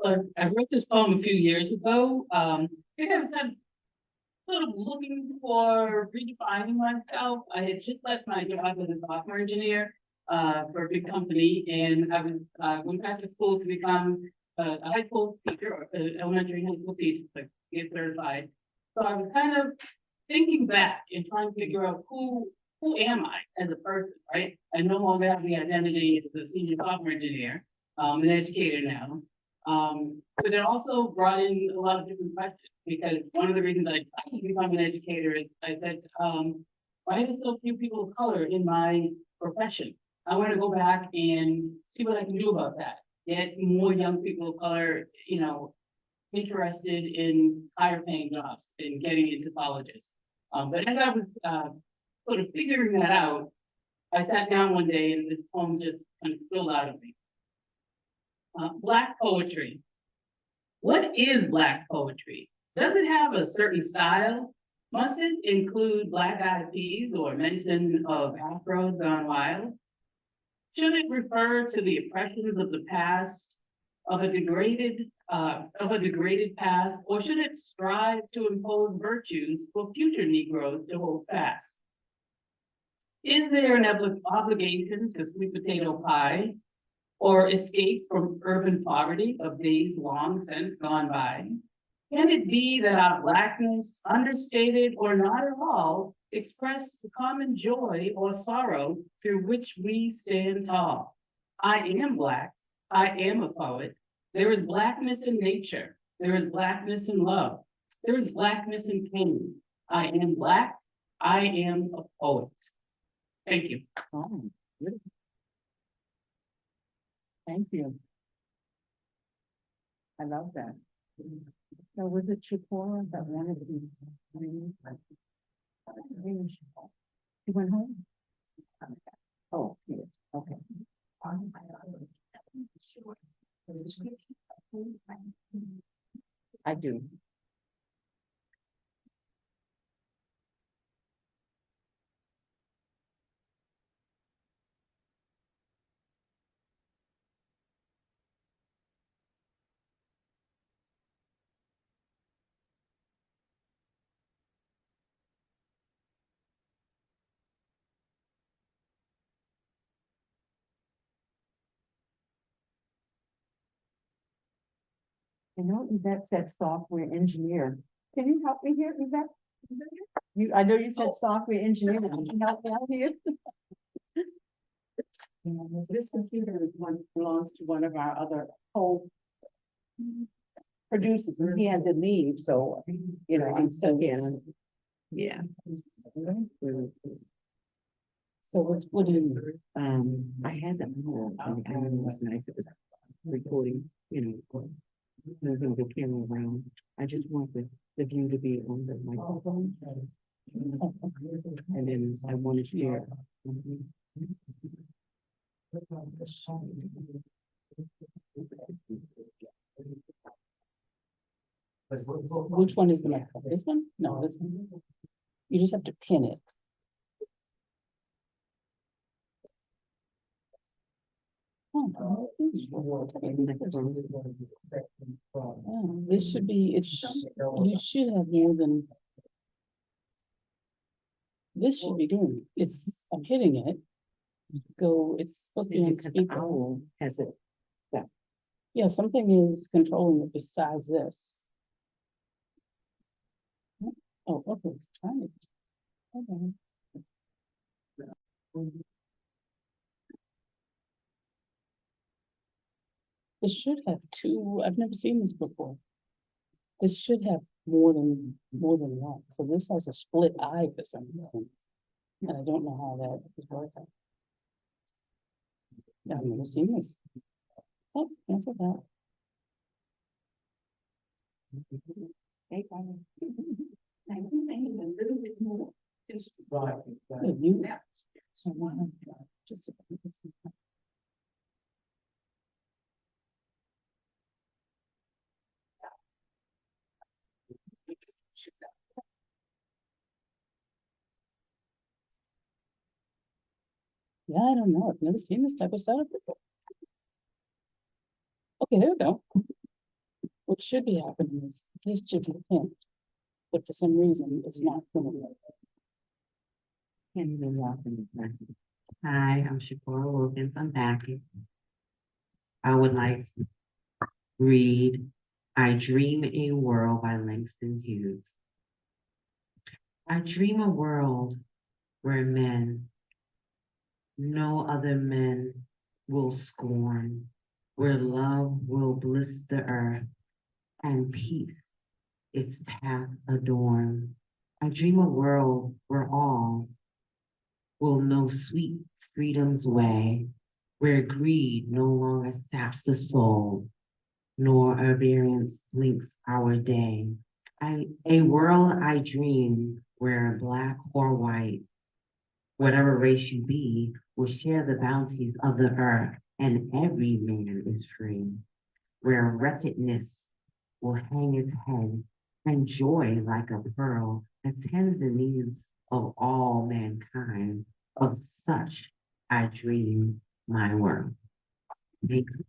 I wrote this poem a few years ago. I think I was sort of looking for redefining myself. I had just left my job as a software engineer for a big company, and I was went back to school to become a high school teacher, or elementary high school teacher, like get certified. So I was kind of thinking back and trying to figure out who am I as a person, right? I no longer have the identity as a senior software engineer, an educator now. But it also brought in a lot of different questions because one of the reasons I decided to become an educator is I said, why are there so few people of color in my profession? I want to go back and see what I can do about that. Get more young people of color, interested in higher paying jobs and getting into colleges. But as I was sort of figuring that out, I sat down one day and this poem just kind of spilled out of me. Black poetry. What is Black poetry? Does it have a certain style? Must it include black-eyed peas or mention of afros gone wild? Should it refer to the oppressions of the past, of a degraded past, or should it strive to impose virtues for future Negroes to hold fast? Is there an obligation to sweet potato pie, or escapes from urban poverty of days long since gone by? Can it be that our Blackness, understated or not at all, express the common joy or sorrow through which we stand tall? I am Black. I am a poet. There is Blackness in nature. There is Blackness in love. There is Blackness in pain. I am Black. I am a poet. Thank you. Oh, good. Thank you. I love that. So was it Chipora that wanted to be? She went home? Oh, yes, okay. I do. You know, Yvette said software engineer. Can you help me here, Yvette? I know you said software engineer, but can you help me out here? This computer belongs to one of our other producers, and he had to leave, so, I'm stuck in. Yeah. So what do you, I had them all, I mean, it was nice, it was recording, moving the camera around. I just want the view to be on the microphone. And then I want to share. Which one is the microphone? This one? No, this one. You just have to pin it. Oh, this should be, you should have more than. This should be doing it. I'm hitting it. It's supposed to be on speaker. Has it? Yeah, something is controlling it besides this. Oh, okay, it's trying to. Okay. This should have two. I've never seen this before. This should have more than one. So this has a split eye for some reason. And I don't know how that is working. Yeah, I've never seen this. Oh, answer that. Hey, I think I need a little bit more. Just right. You just yeah, I don't know. I've never seen this type of setup before. Okay, there we go. what should be happening is this should be pinned. But for some reason, it's not going. Can't even walk in the back. Hi, I'm Shakora Wilkins. I'm back. I would like to read I Dream a World by Langston Hughes. I dream a world where men, no other men will scorn, where love will bliss the earth and peace its path adorn. I dream a world where all will know sweet freedom's way, where greed no longer saps the soul, nor variance blinks our day. A world I dream where black or white, whatever race you be, will share the bounties of the earth, and every man is free, where wretchedness will hang its head, and joy like a pearl attends the needs of all mankind. Of such I dream my world. Thank you.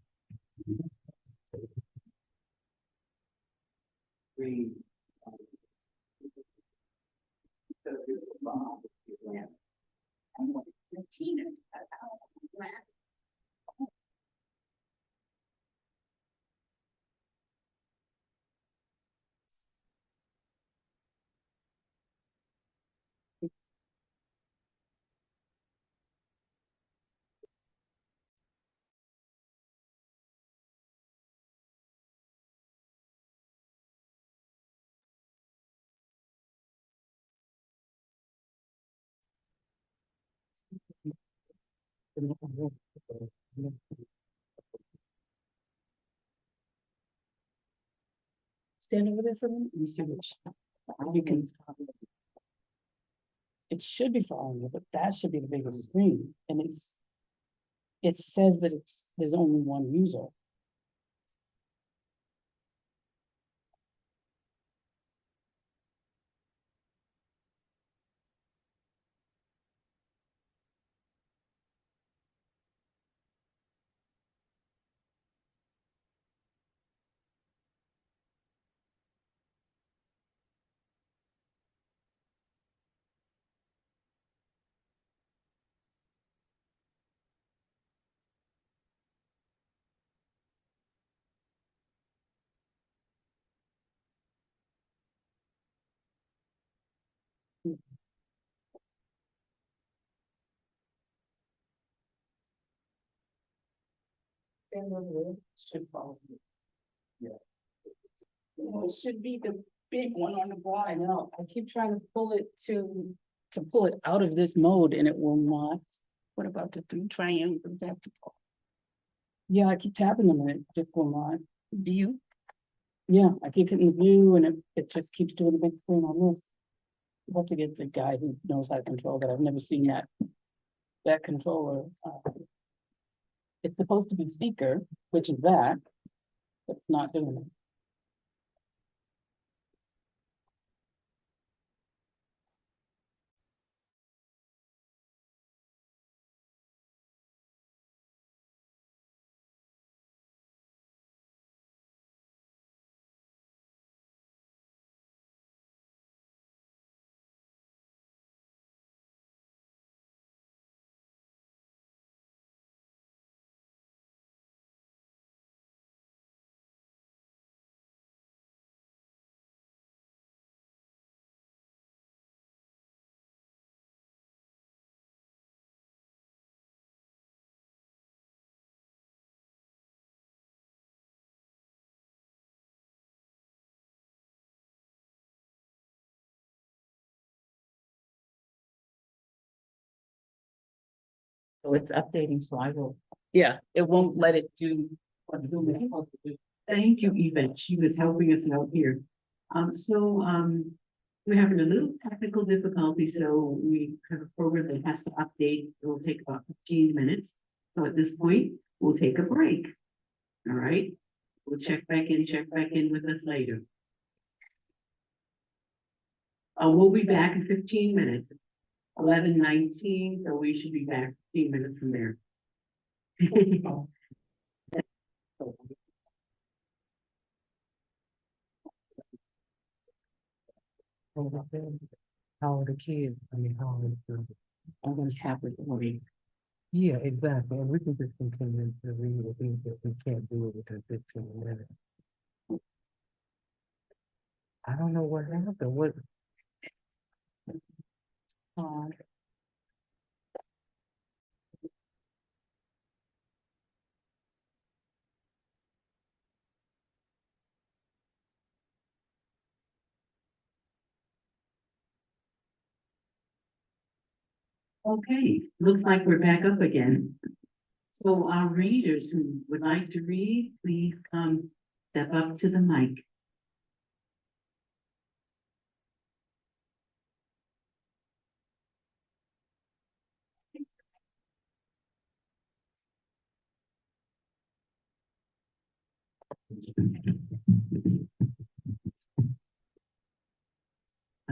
Stand over there for a minute. Let me see which. You can. It should be following you, but that should be the biggest screen, and it's. It says that there's only one user. Stand over there. Should follow you. Well, it should be the big one on the bar. I know. I keep trying to pull it to pull it out of this mode and it will not. What about the three triangles? Yeah, I keep tapping them and it just will not. View? Yeah, I keep hitting the view and it just keeps doing the big screen on this. I'll have to get the guy who knows how to control that. I've never seen that controller. It's supposed to be speaker, which is that, but it's not doing it. So it's updating, so I will. Yeah, it won't let it do what Zoom is supposed to do. Thank you, Eva. She was helping us out here. We're having a little technical difficulty, so we have a program that has to update. It will take about 15 minutes. So at this point, we'll take a break. All right? We'll check back in with us later. We'll be back in 15 minutes. 11:19, so we should be back 15 minutes from there. How are the kids? I mean, how is the? I'm gonna have it already. Yeah, exactly. And we can just continue to read the things that we can't do it within 15 minutes. I don't know what happened. What? Okay, looks like we're back up again. So our readers who would like to read, please come step up to the mic.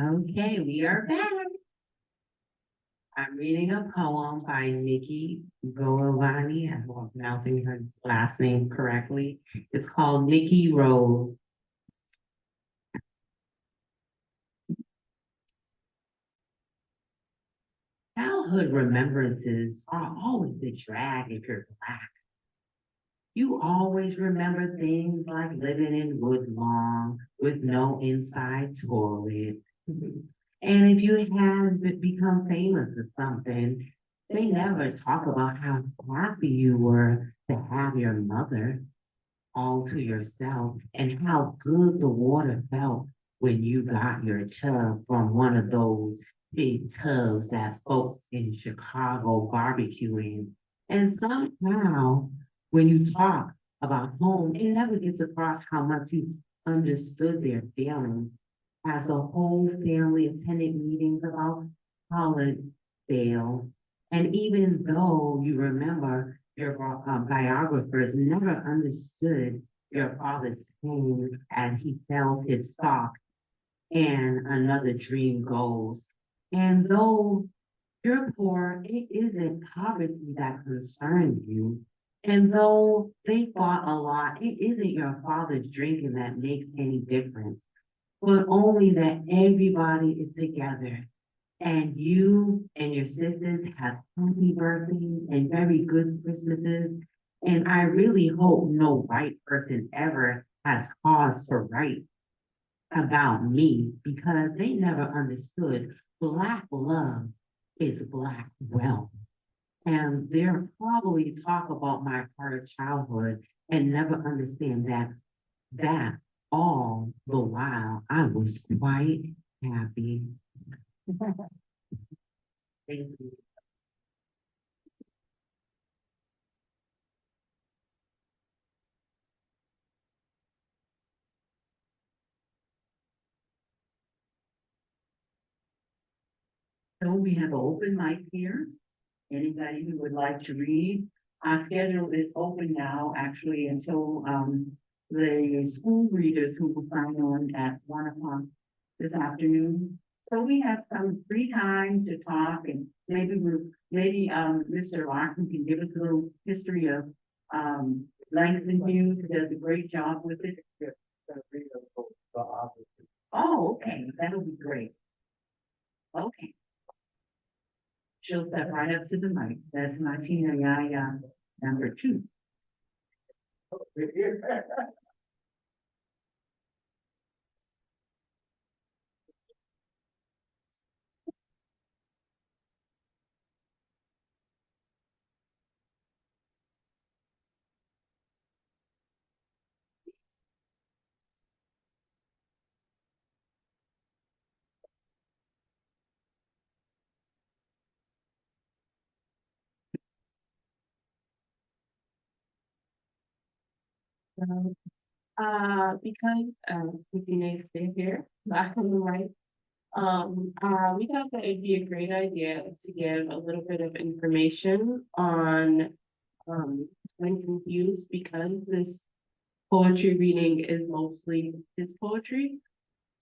Okay, we are back. I'm reading a poem by Nikki Golovani. I hope I'm pronouncing her last name correctly. It's called Nikki Road. Childhood remembrances are always a drag if you're Black. You always remember things like living in Woodlawn with no inside toilet. And if you had become famous or something, they never talk about how happy you were to have your mother all to yourself and how good the water felt when you got your tub from one of those big tubs that folks in Chicago barbecue in. And somehow, when you talk about home, it never gets across how much you understood their feelings. As the whole family attended meetings about Hollandale, and even though you remember your biographers never understood your father's pain as he sells his stock and another dream goes. And though you're poor, it isn't poverty that concerns you. And though they fought a lot, it isn't your father's drinking that makes any difference, but only that everybody is together and you and your sisters have happy birthdays and very good Christmases. And I really hope no white person ever has cause to write about me because they never understood Black love is Black wealth. And they'll probably talk about my hard childhood and never understand that all the while I was quite happy. Thank you. So we have an open mic here. Anybody who would like to read, our schedule is open now, actually, until the school readers who will sign on at 1 o'clock this afternoon. So we have some free time to talk and maybe Mr. Larkin can give us a little history of Langston Hughes, who does a great job with it. Oh, okay, that'll be great. Okay. She'll step right up to the mic. That's Martina Yaya, number 2. Because Christina is still here, back on the right. We thought that it'd be a great idea to give a little bit of information on Langston Hughes because this poetry reading is mostly his poetry.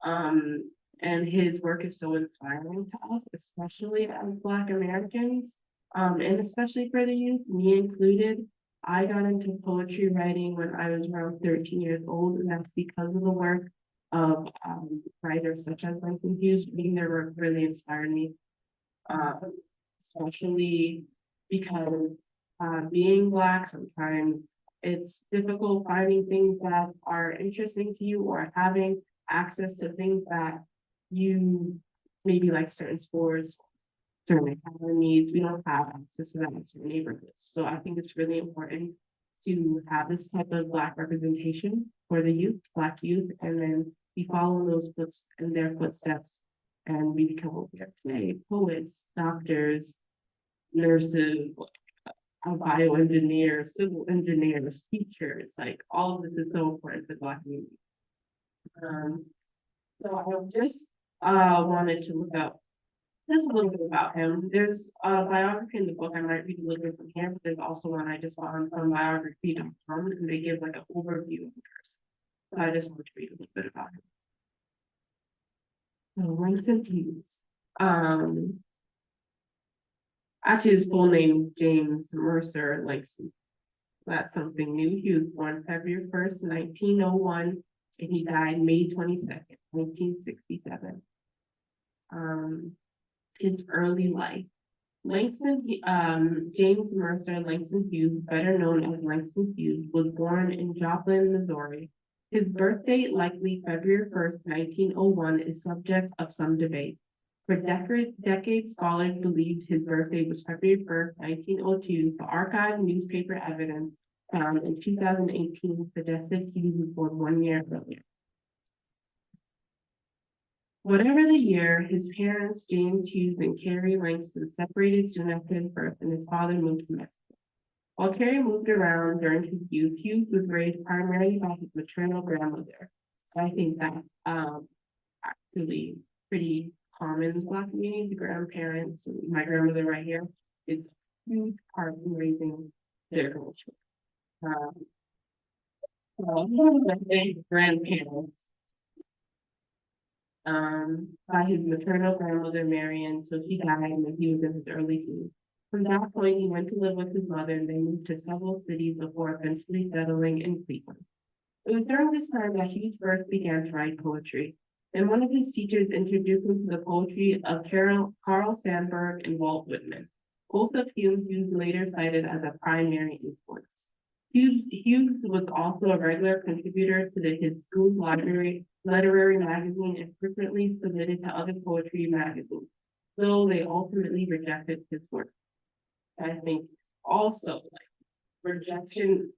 And his work is so inspiring to us, especially as Black Americans, and especially for the youth, me included. I got into poetry writing when I was around 13 years old, and that's because of the work of writers such as Langston Hughes. Reading their work really inspired me. Especially because being Black, sometimes it's difficult finding things that are interesting to you or having access to things that you maybe like certain sports, certain academies. We don't have access to that in certain neighborhoods. So I think it's really important to have this type of Black representation for the youth, Black youth, and then we follow those footsteps in their footsteps and we become what we are today, poets, doctors, nurses, bioengineers, civil engineers, teachers, like all of this is so important for the Black community. So I just wanted to look up just a little bit about him. There's a biography in the book. I might read a little bit from here, but there's also one I just found from biography.com, and they give like an overview of the person. So I just want to read a little bit about him. So Langston Hughes. Actually, his full name is James Mercer Langston. That's something new. He was born February 1st, 1901, and he died May 22nd, 1967. His early life. Langston, James Mercer Langston Hughes, better known as Langston Hughes, was born in Joplin, Missouri. His birth date, likely February 1st, 1901, is subject of some debate. For decades, scholars believed his birthday was February 1st, 1902, but archived newspaper evidence found in 2018 suggested Hughes was born 1 year earlier. Whatever the year, his parents, James Hughes and Carrie Langston, separated soon after his birth, and his father moved to Mexico. While Carrie moved around during his youth, Hughes was raised primarily by his maternal grandmother. I think that's actually pretty common in the Black community. The grandparents, my grandmother right here, is a huge part in raising their children. One of my grandparents. By his maternal grandmother, Marion, so she died when he was in his early teens. From that point, he went to live with his mother and they moved to several cities before eventually settling in Cleveland. It was during this time that Hughes first began to write poetry, and one of his teachers introduced him to the poetry of Carl Sandburg and Walt Whitman, both of whom Hughes later cited as a primary influence. Hughes was also a regular contributor to his school literary magazine and frequently submitted to other poetry magazines, though they ultimately rejected his work. I think also like rejection,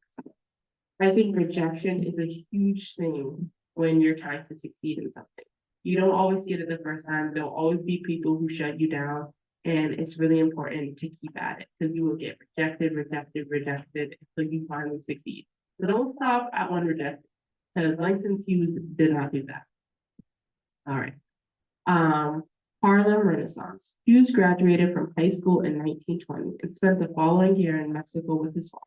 I think rejection is a huge thing when you're trying to succeed in something. You don't always get it the first time. There'll always be people who shut you down. And it's really important to keep at it because you will get rejected until you finally succeed. So don't stop at one rejection because Langston Hughes did not do that. All right. Harlem Renaissance. Hughes graduated from high school in 1920 and spent the following year in Mexico with his father.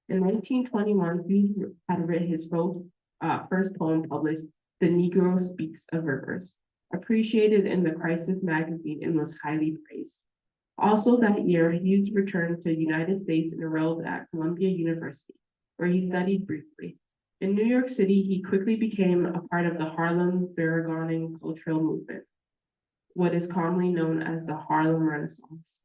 In 1921, Hughes had written his first poem published, The Negro Speaks of Rivers, appreciated in the Crisis magazine and was highly praised. Also that year, Hughes returned to the United States and enrolled at Columbia University, where he studied briefly. In New York City, he quickly became a part of the Harlem Barragoning cultural movement, what is commonly known as the Harlem Renaissance.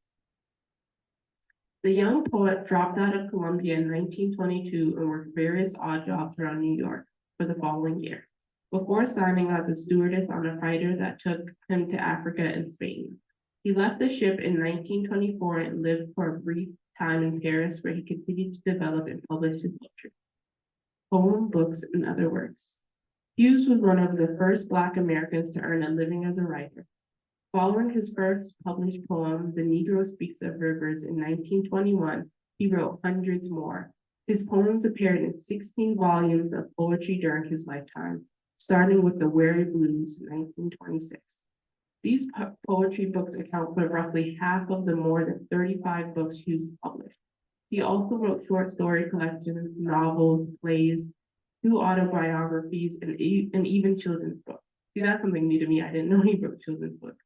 The young poet dropped out of Columbia in 1922 and worked various odd jobs around New York for the following year, before signing as a stewardess on a freighter that took him to Africa and Spain. He left the ship in 1924 and lived for a brief time in Paris, where he continued to develop and publish his poetry, poem, books, and other works. Hughes was one of the first Black Americans to earn a living as a writer. Following his first published poem, The Negro Speaks of Rivers, in 1921, he wrote hundreds more. His poems appeared in 16 volumes of poetry during his lifetime, starting with The Weary Blues in 1926. These poetry books account for roughly half of the more than 35 books Hughes published. He also wrote short story collections, novels, plays, 2 autobiographies, and even children's books. See, that's something new to me. I didn't know he wrote children's books.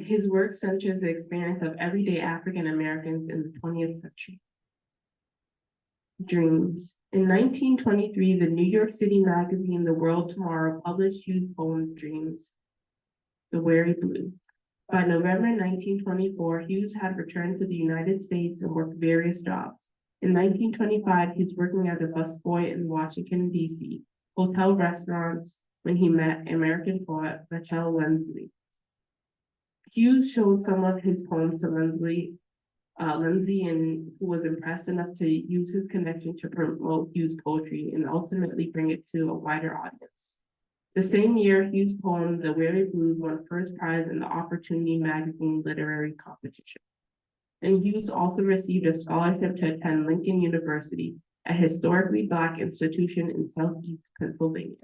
His work centers the experience of everyday African Americans in the 20th century. Dreams. In 1923, the New York City magazine The World Tomorrow published Hughes' poems Dreams, The Weary Blue. By November 1924, Hughes had returned to the United States and worked various jobs. In 1925, he was working as a busboy in Washington, D.C., hotel restaurants when he met American poet Rachel Lindsay. Hughes showed some of his poems to Lindsay, and who was impressed enough to use his connection to promote Hughes' poetry and ultimately bring it to a wider audience. The same year, Hughes' poem, The Weary Blues, won first prize in the Opportunity Magazine literary competition. And Hughes also received a scholarship to attend Lincoln University, a historically Black institution in Southeast Pennsylvania.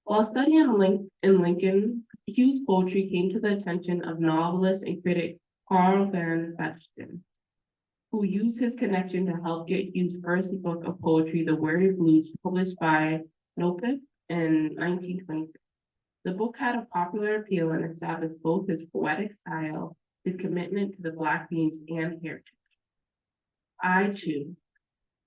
While studying in Lincoln, Hughes' poetry came to the attention of novelist and critic Carl Van Vechten, who used his connection to help get Hughes' first book of poetry, The Weary Blues, published by Nopeth in 1926. The book had a popular appeal and established both his poetic style, his commitment to the Black themes, and heritage. I Too.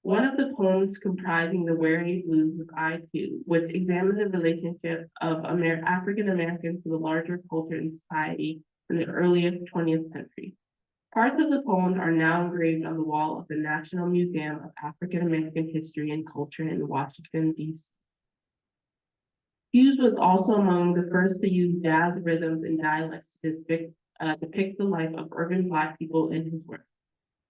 One of the poems comprising The Weary Blues was I Too, which examined the relationship of African Americans to the larger culture and society in the earliest 20th century. Parts of the poems are now engraved on the wall of the National Museum of African American History and Culture in Washington, D.C. Hughes was also among the first to use jazz rhythms and dialects to depict the life of urban Black people in his work.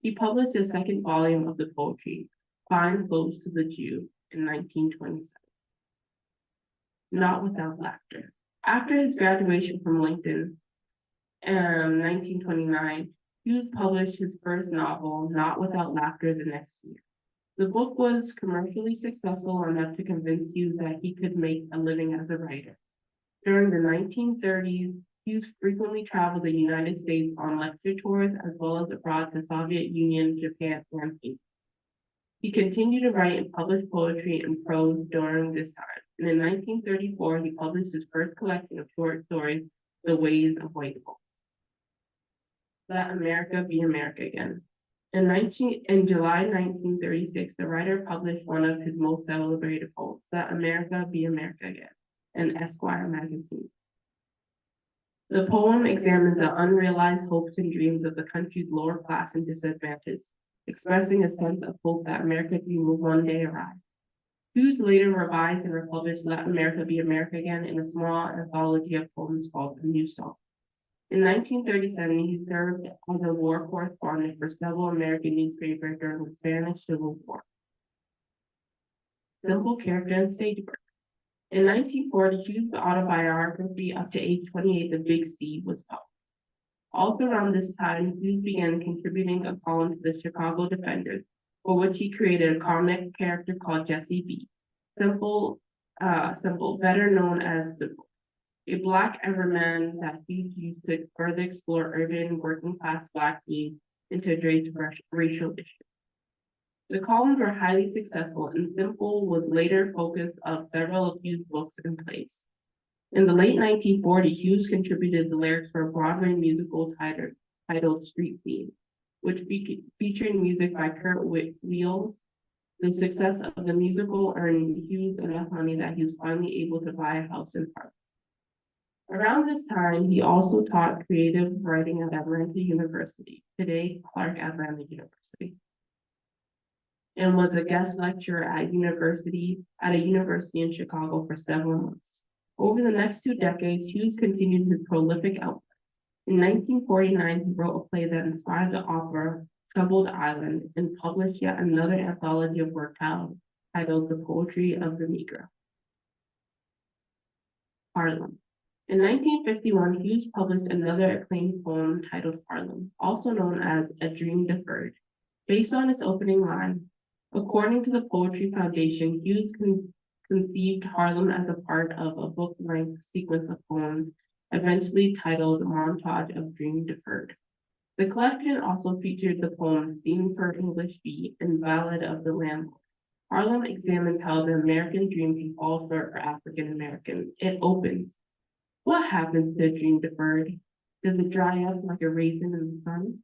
He published his second volume of the poetry, Fine Clothes to the Jew, in 1927. Not Without Laughter. After his graduation from Lincoln in 1929, Hughes published his first novel, Not Without Laughter, the next year. The book was commercially successful enough to convince Hughes that he could make a living as a writer. During the 1930s, Hughes frequently traveled the United States on lecture tours as well as abroad to Soviet Union, Japan, and England. He continued to write and publish poetry and prose during this time, and in 1934 he published his first collection of short stories, The Ways of White Folk. Let America Be America Again. In July 1936, the writer published one of his most celebrated poems, Let America Be America Again, in Esquire magazine. The poem examines the unrealized hopes and dreams of the country's lower class and disadvantaged, expressing a sense of hope that America's dream will one day arrive. Hughes later revised and republished Let America Be America Again in a small anthology of poems called The New Song. In 1937, he served as a war correspondent for several American newspapers during the Spanish Civil War. Simple character and stage work. In 1940, Hughes' autobiography, Up to Age 28, The Big C, was published. Also around this time, Hughes began contributing a column to the Chicago Defenders, for which he created a comic character called Jesse B. Simple, better known as Simple, a Black everyman that Hughes used to further explore urban working-class Black themes and to address racial issues. The columns were highly successful, and Simple was later focus of several of Hughes' books and plays. In the late 1940s, Hughes contributed the lyrics for a Broadway musical titled Street Theme, which featured music by Kurt Wheels. The success of the musical earned Hughes enough money that he was finally able to buy a house in Park. Around this time, he also taught creative writing at Atlanta University, today Clark Atlanta University, and was a guest lecturer at a university in Chicago for several months. Over the next 2 decades, Hughes continued his prolific output. In 1949, he wrote a play that inspired the opera Troubled Island and published yet another anthology of work titled The Poetry of the Negro. Harlem. In 1951, Hughes published another acclaimed poem titled Harlem, also known as A Dream Deferred, based on its opening line. According to the Poetry Foundation, Hughes conceived Harlem as a part of a book-length sequence of poems, eventually titled Montage of Dream Deferred. The collection also featured the poems Theme for English Beat and Ballad of the Landlord. Harlem examines how the American dream can fall short for African Americans. It opens. What happens to a dream deferred? Does it dry up like a raisin in the sun?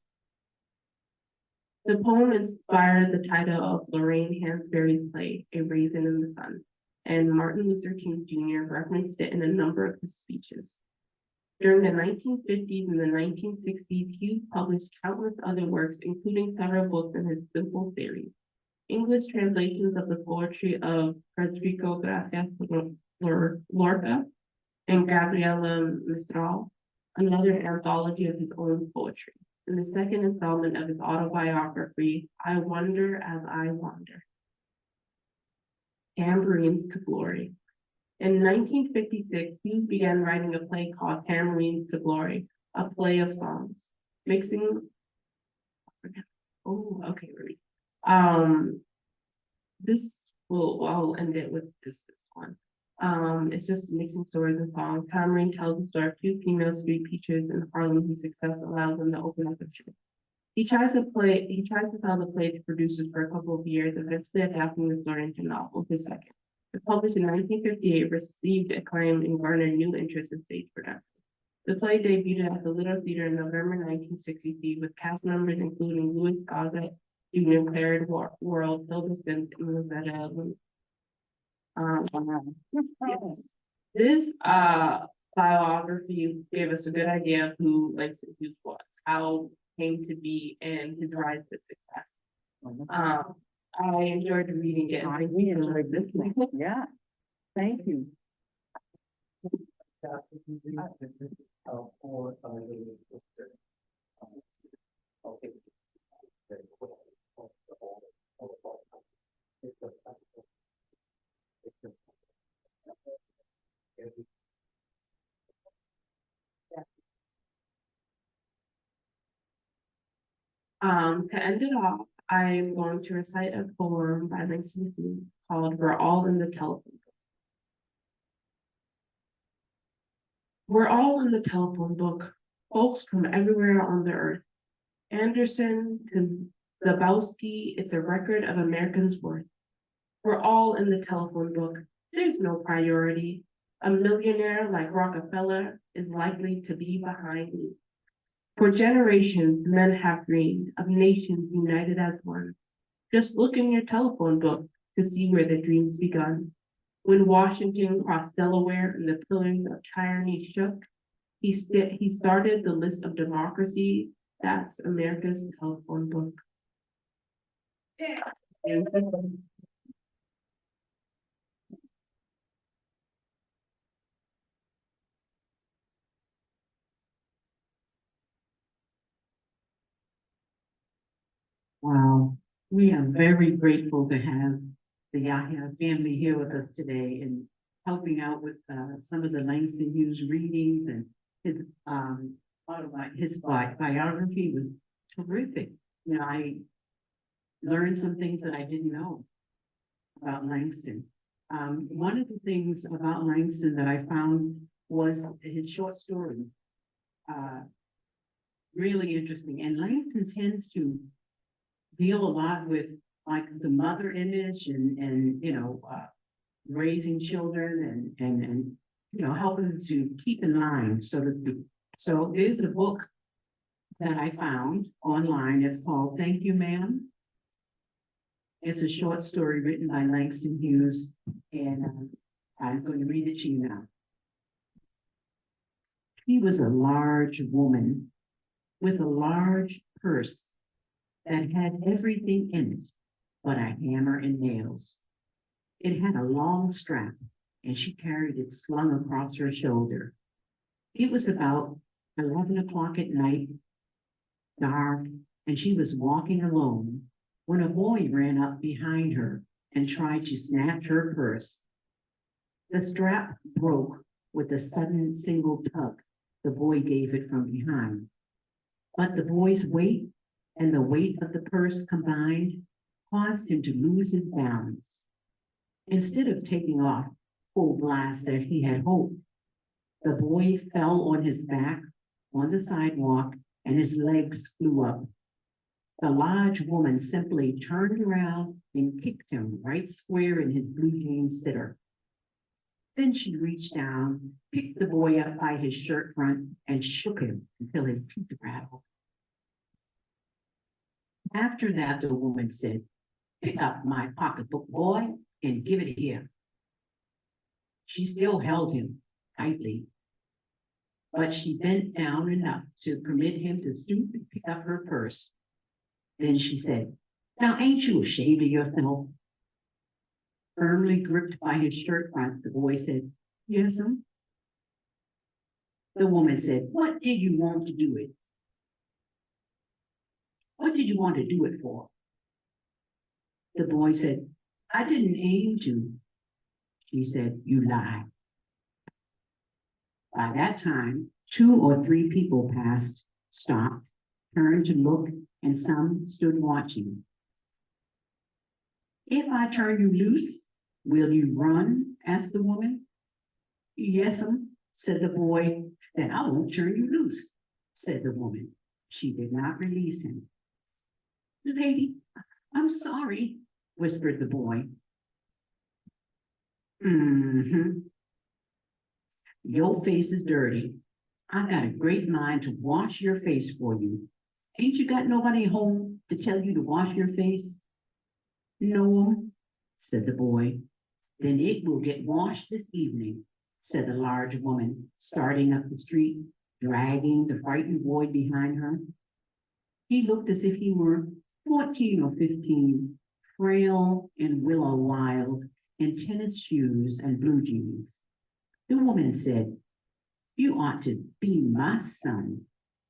The poem inspired the title of Lorraine Hansberry's play, A Raisin in the Sun, and Martin Luther King Jr. referenced it in a number of his speeches. During the 1950s and the 1960s, Hughes published countless other works, including several books in his Simple series. English translations of the poetry of Federico Gracias Lorca and Gabriela Mistral, another anthology of his own poetry. In the second installment of his autobiography, I Wonder as I Wander. Tambourines to Glory. In 1956, Hughes began writing a play called Tambourines to Glory, a play of songs, mixing. Oh, okay, ready. I'll end it with this one. It's just mixing stories and songs. Tambourine tells the story of two female street preachers in Harlem whose success allows them to open up a church. He tries to sell the play to producers for a couple of years, eventually adapting the story into a novel, his second. It published in 1958, received acclaim and garnered new interest in stage production. The play debuted at the Little Theater in November 1963 with cast members including Louis Gossett, Junior Claire World, Hilda Sims, and Rosetta Lund. Yes. This biography gave us a good idea of who Langston Hughes was, how he came to be, and his rise to success. I enjoyed reading it. We enjoyed this one. Yeah, thank you. To end it off, I'm going to recite a poem by Langston Hughes called We're All in the Telephone Book. We're all in the telephone book, folks from everywhere on the earth. Anderson to Zabowski, it's a record of Americans' worth. We're all in the telephone book, there's no priority. A millionaire like Rockefeller is likely to be behind me. For generations, men have dreamed of nations united as one. Just look in your telephone book to see where the dreams begun. When Washington crossed Delaware and the pillars of tyranny shook, he started the list of democracy. That's America's telephone book. Yeah. Wow, we are very grateful to have the Yahya family here with us today and helping out with some of the Langston Hughes readings, and his biography was terrific. You know, I learned some things that I didn't know about Langston. One of the things about Langston that I found was his short story. Really interesting, and Langston tends to deal a lot with like the mother image and raising children and helping them to keep in line, so to speak. So there's a book that I found online. It's called Thank You, Ma'am. It's a short story written by Langston Hughes, and I'm going to read it to you now. She was a large woman with a large purse that had everything in it but a hammer and nails. It had a long strap, and she carried it slung across her shoulder. It was about 11 o'clock at night, dark, and she was walking alone when a boy ran up behind her and tried to snatch her purse. The strap broke with a sudden single tug the boy gave it from behind. But the boy's weight and the weight of the purse combined caused him to lose his balance. Instead of taking off full blast as he had hoped, the boy fell on his back on the sidewalk and his legs flew up. The large woman simply turned around and kicked him right square in his blue jeans sitter. Then she reached down, picked the boy up by his shirt front, and shook him until his teeth rattled. After that, the woman said, pick up my pocketbook, boy, and give it here. She still held him tightly, but she bent down enough to permit him to stoop and pick up her purse. Then she said, now ain't you ashamed of yourself? Firmly gripped by his shirt front, the boy said, yes'm. The woman said, what did you want to do it? What did you want to do it for? The boy said, I didn't aim to. She said, you lie. By that time, 2 or 3 people passed, stopped, turned to look, and some stood watching. If I turn you loose, will you run? Asked the woman. Yes'm, said the boy. Then I won't turn you loose, said the woman. She did not release him. Lady, I'm sorry, whispered the boy. Your face is dirty. I got a great mind to wash your face for you. Ain't you got nobody home to tell you to wash your face? No, said the boy. Then it will get washed this evening, said the large woman, starting up the street, dragging the frightened boy behind her. He looked as if he were 14 or 15, frail and willow wild, in tennis shoes and blue jeans. The woman said, you ought to be my son.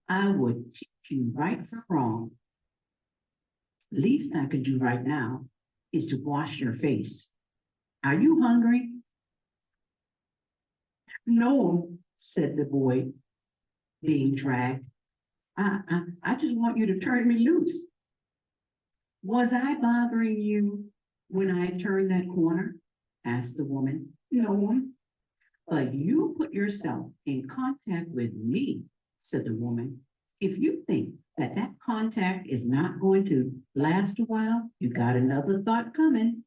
I would teach you right from wrong. Least I could do right now is to wash your face. Are you hungry? No, said the boy, being dragged. I just want you to turn me loose. Was I bothering you when I turned that corner? Asked the woman. No, but you put yourself in contact with me, said the woman. If you think that that contact is not going to last a while, you got another thought coming.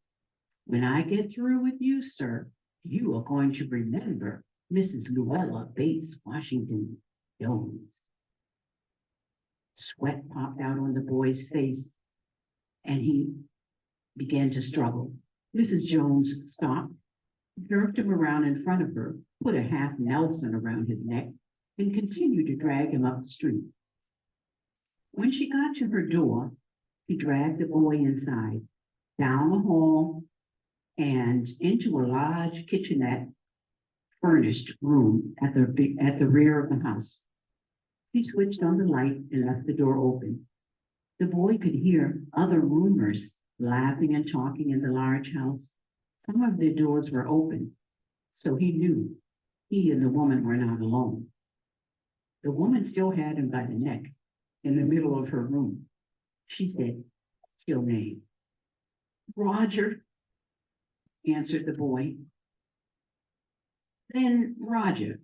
When I get through with you, sir, you are going to remember Mrs. Luella Bates Washington Jones. Sweat popped out on the boy's face, and he began to struggle. Mrs. Jones stopped, jerked him around in front of her, put a half Nelson around his neck, and continued to drag him up the street. When she got to her door, he dragged the boy inside, down the hall, and into a large kitchenette furnished room at the rear of the house. He switched on the light and left the door open. The boy could hear other roomers laughing and talking in the large house. Some of their doors were open, so he knew he and the woman were not alone. The woman still had him by the neck in the middle of her room. She said, "What's your name?" "Roger," answered the boy. "Then, Roger,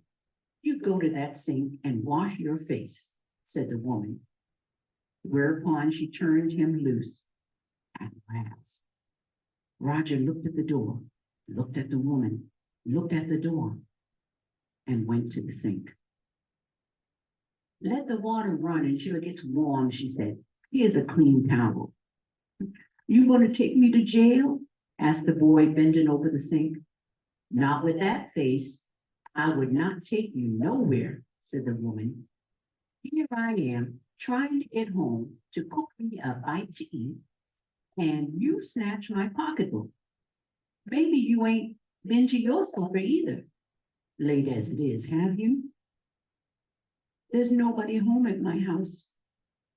you go to that sink and wash your face," said the woman. Whereupon she turned him loose. At last, Roger looked at the door, looked at the woman, looked at the door, and went to the sink. "Let the water run until it gets warm," she said. "Here's a clean towel." "You going to take me to jail?" asked the boy, bending over the sink. "Not with that face. I would not take you nowhere," said the woman. "Here I am, trying to get home to cook me a bite to eat, and you snatch my pocketbook. Maybe you ain't been to your supper either, late as it is, have you?" "There's nobody home at my house,"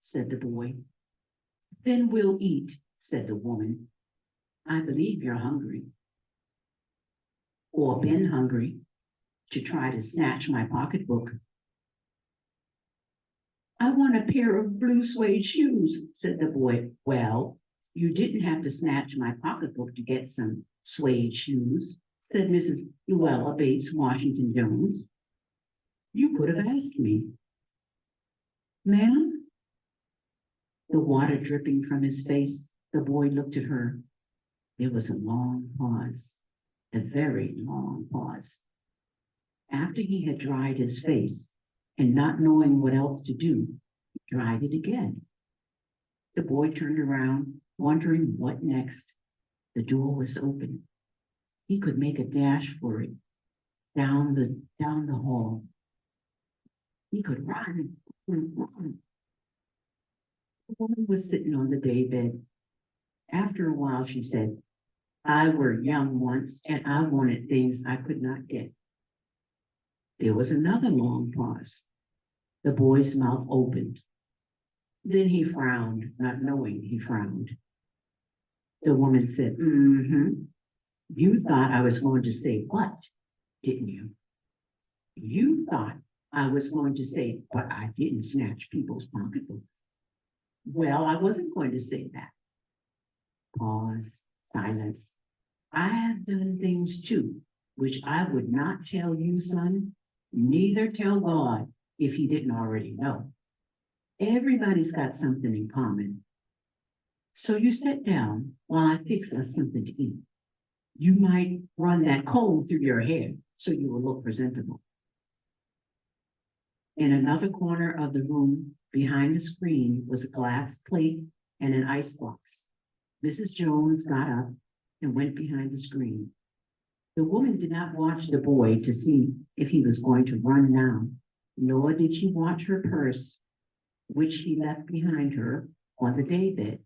said the boy. "Then we'll eat," said the woman. "I believe you're hungry, or been hungry, to try to snatch my pocketbook." "I want a pair of blue suede shoes," said the boy. "Well, you didn't have to snatch my pocketbook to get some suede shoes," said Mrs. Luella Bates Washington Jones. "You could have asked me." "Ma'am?" The water dripping from his face, the boy looked at her. There was a long pause, a very long pause. After he had dried his face, and not knowing what else to do, he dried it again. The boy turned around, wondering what next. The door was open. He could make a dash for it, down the hall. He could run and run. The woman was sitting on the daybed. After a while, she said, I were young once, and I wanted things I could not get. There was another long pause. The boy's mouth opened. Then he frowned, not knowing he frowned. The woman said, You thought I was going to say what, didn't you? You thought I was going to say, but I didn't snatch people's pocketbooks. Well, I wasn't going to say that. Pause, silence. I have done things too, which I would not tell you, son, neither tell God if he didn't already know. Everybody's got something in common. So you sit down while I fix us something to eat. You might run that comb through your hair so you will look presentable. In another corner of the room, behind the screen, was a glass plate and an icebox. Mrs. Jones got up and went behind the screen. The woman did not watch the boy to see if he was going to run now, nor did she watch her purse, which she left behind her on the daybed.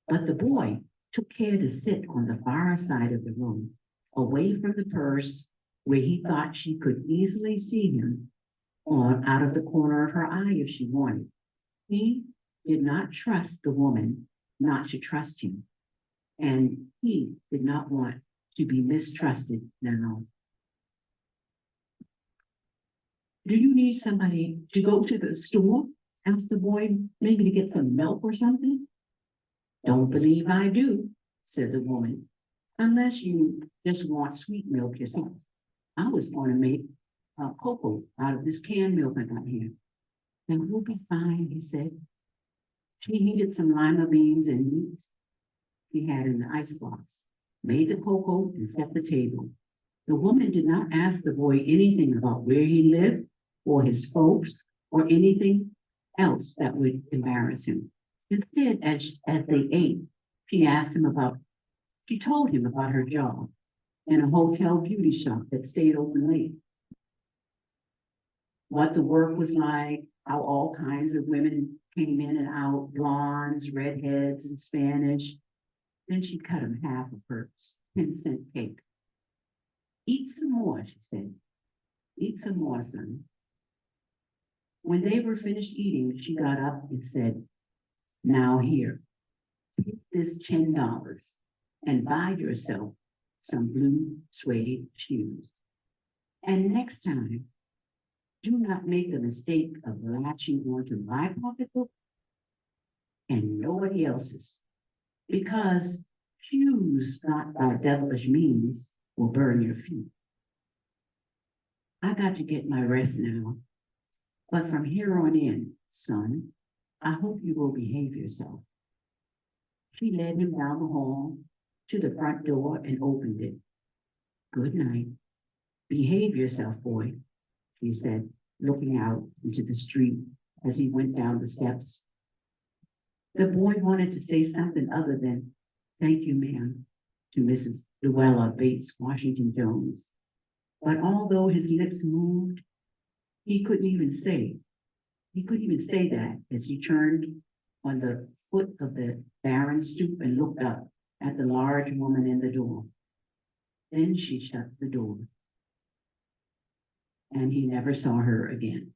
But the boy took care to sit on the far side of the room, away from the purse, where he thought she could easily see him, or out of the corner of her eye if she wanted. He did not trust the woman not to trust him, and he did not want to be mistrusted now. Do you need somebody to go to the store? Asked the boy, maybe to get some milk or something. Don't believe I do, said the woman, unless you just want sweet milk yourself. I was going to make cocoa out of this canned milk I got here. Then we'll be fine, he said. She heated some lima beans and meat he had in the icebox, made the cocoa and set the table. The woman did not ask the boy anything about where he lived or his folks or anything else that would embarrass him. Instead, as they ate, she told him about her job in a hotel beauty shop that stayed open late. What the work was like, how all kinds of women came in and out, blondes, redheads, and Spanish. Then she cut him half of her 10-cent cake. Eat some more, she said. Eat some more, son. When they were finished eating, she got up and said, now here, take this $10 and buy yourself some blue suede shoes. And next time, do not make the mistake of latching onto my pocketbook and nobody else's, because shoes not by devilish means will burn your feet. I got to get my rest now, but from here on in, son, I hope you will behave yourself. She led him down the hall to the front door and opened it. Good night. Behave yourself, boy, he said, looking out into the street as he went down the steps. The boy wanted to say something other than, thank you, ma'am, to Mrs. Luella Bates Washington Jones. But although his lips moved, he couldn't even say that as he turned on the foot of the barren stoop and looked up at the large woman in the door. Then she shut the door, and he never saw her again.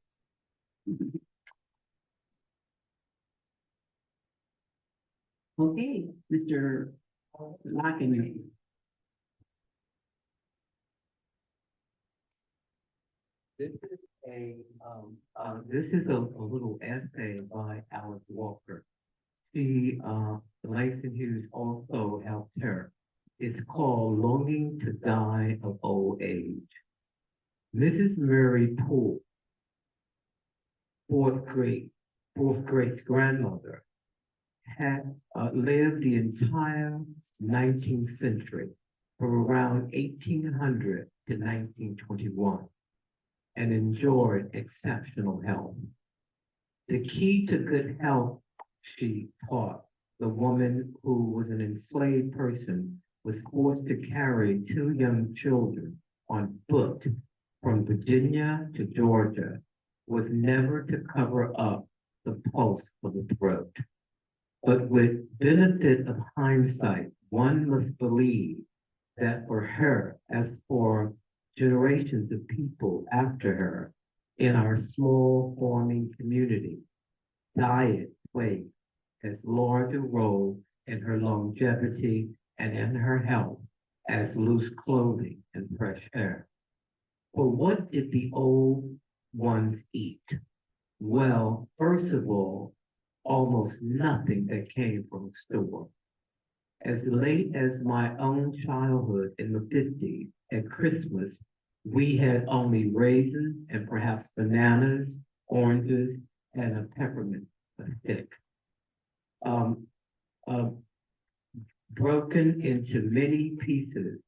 Okay, Mr. Lockenby. This is a little essay by Alice Walker. She, Langston Hughes also helped her. It's called Longing to Die of Old Age. Mrs. Mary Poole, fourth grade's grandmother, had lived the entire 19th century from around 1800 to 1921 and enjoyed exceptional health. The key to good health, she taught. The woman who was an enslaved person was forced to carry two young children on foot from Virginia to Georgia, was never to cover up the pulse of the throat. But with benefit of hindsight, one must believe that for her, as for generations of people after her, in our small farming community, diet played as large a role in her longevity and in her health as loose clothing and fresh air. For what did the old ones eat? Well, first of all, almost nothing that came from the store. As late as my own childhood in the 50s, at Christmas, we had only raisins and perhaps bananas, oranges, and a peppermint stick. Um, uh, broken into many pieces,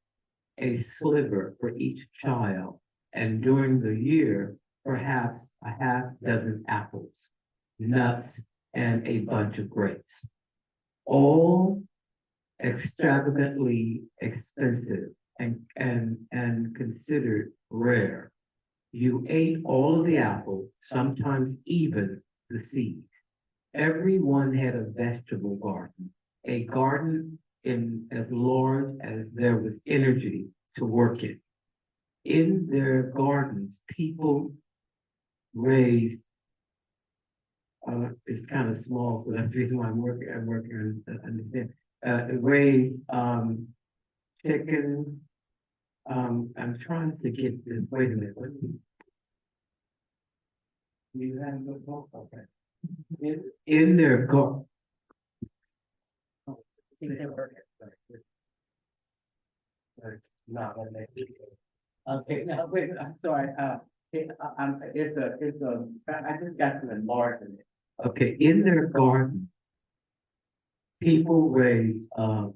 a sliver for each child, and during the year, perhaps a half dozen apples, nuts, and a bunch of grapes. All extravagantly expensive and considered rare. You ate all of the apple, sometimes even the seeds. Everyone had a vegetable garden, a garden in as large as there was energy to work it. In their gardens, people raised, it's kind of small, so that's the reason why I'm working on understand. Raised chickens. I'm trying to get this, wait a minute. You have the book, okay. In their garden. Okay, now, wait, I'm sorry, I just got to enlarge it. Okay, in their garden, people raise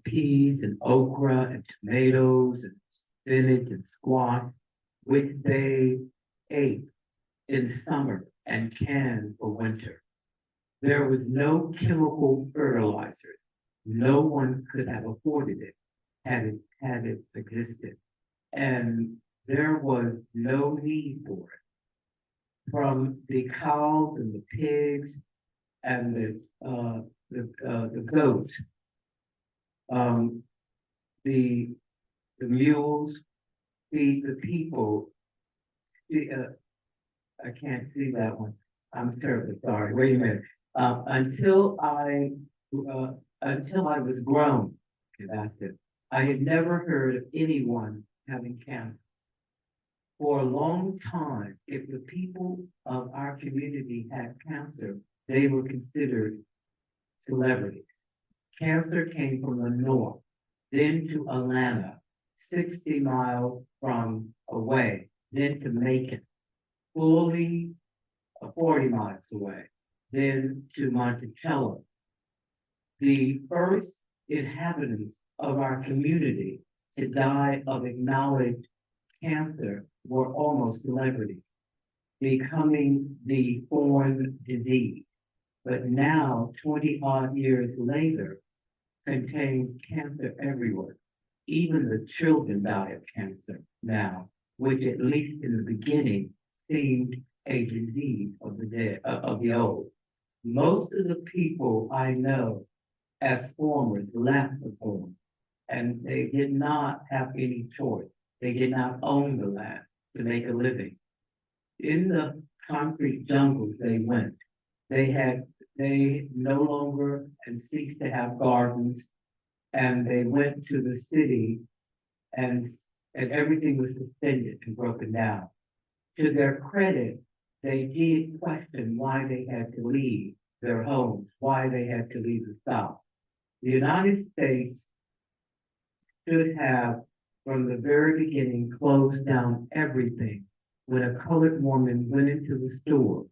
peas and okra and tomatoes and spinach and squash, which they ate in summer and canned for winter. There was no chemical fertilizer. No one could have afforded it had it existed. And there was no need for it. From the cows and the pigs and the goats, um, the mules feed the people. I can't see that one. I'm terribly sorry. Wait a minute. Until I was grown, okay, that's it. I had never heard of anyone having cancer. For a long time, if the people of our community had cancer, they were considered celebrities. Cancer came from the north, then to Atlanta, 60 miles from away, then to Macon, fully 40 miles away, then to Monticello. The first inhabitants of our community to die of acknowledged cancer were almost celebrities, becoming the foreign disease. But now, 20 odd years later, contains cancer everywhere. Even the children die of cancer now, which at least in the beginning seemed a disease of the dead, of the old. Most of the people I know as farmers left the farm, and they did not have any choice. They did not own the land to make a living. In the concrete jungles they went, they no longer and ceased to have gardens, and they went to the city and everything was suspended and broken down. To their credit, they did question why they had to leave their homes, why they had to leave the South. The United States should have, from the very beginning, closed down everything when a colored woman went into the store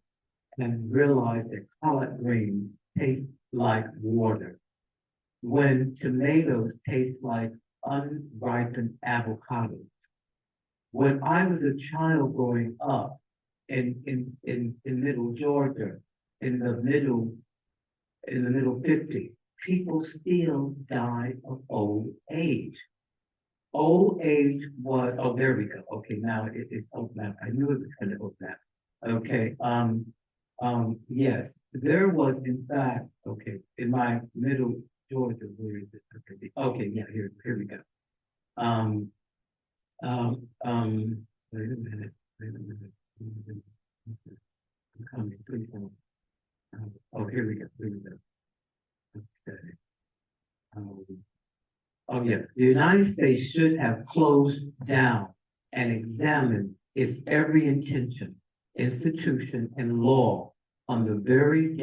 and realized that collard greens taste like water, when tomatoes taste like unripened avocados. When I was a child growing up in middle Georgia, in the middle in the middle 50s, people still died of old age. Old age was, oh, there we go. Okay, now it's open up. I knew it was gonna open up. Okay, yes, there was in fact, okay, in my middle Georgia, where is it? Okay, yeah, here we go. Um, wait a minute, wait a minute. I'm coming, please don't. Oh, here we go, here we go. Okay. Um, Oh, yeah, the United States should have closed down and examined its every intention, institution, and law on the very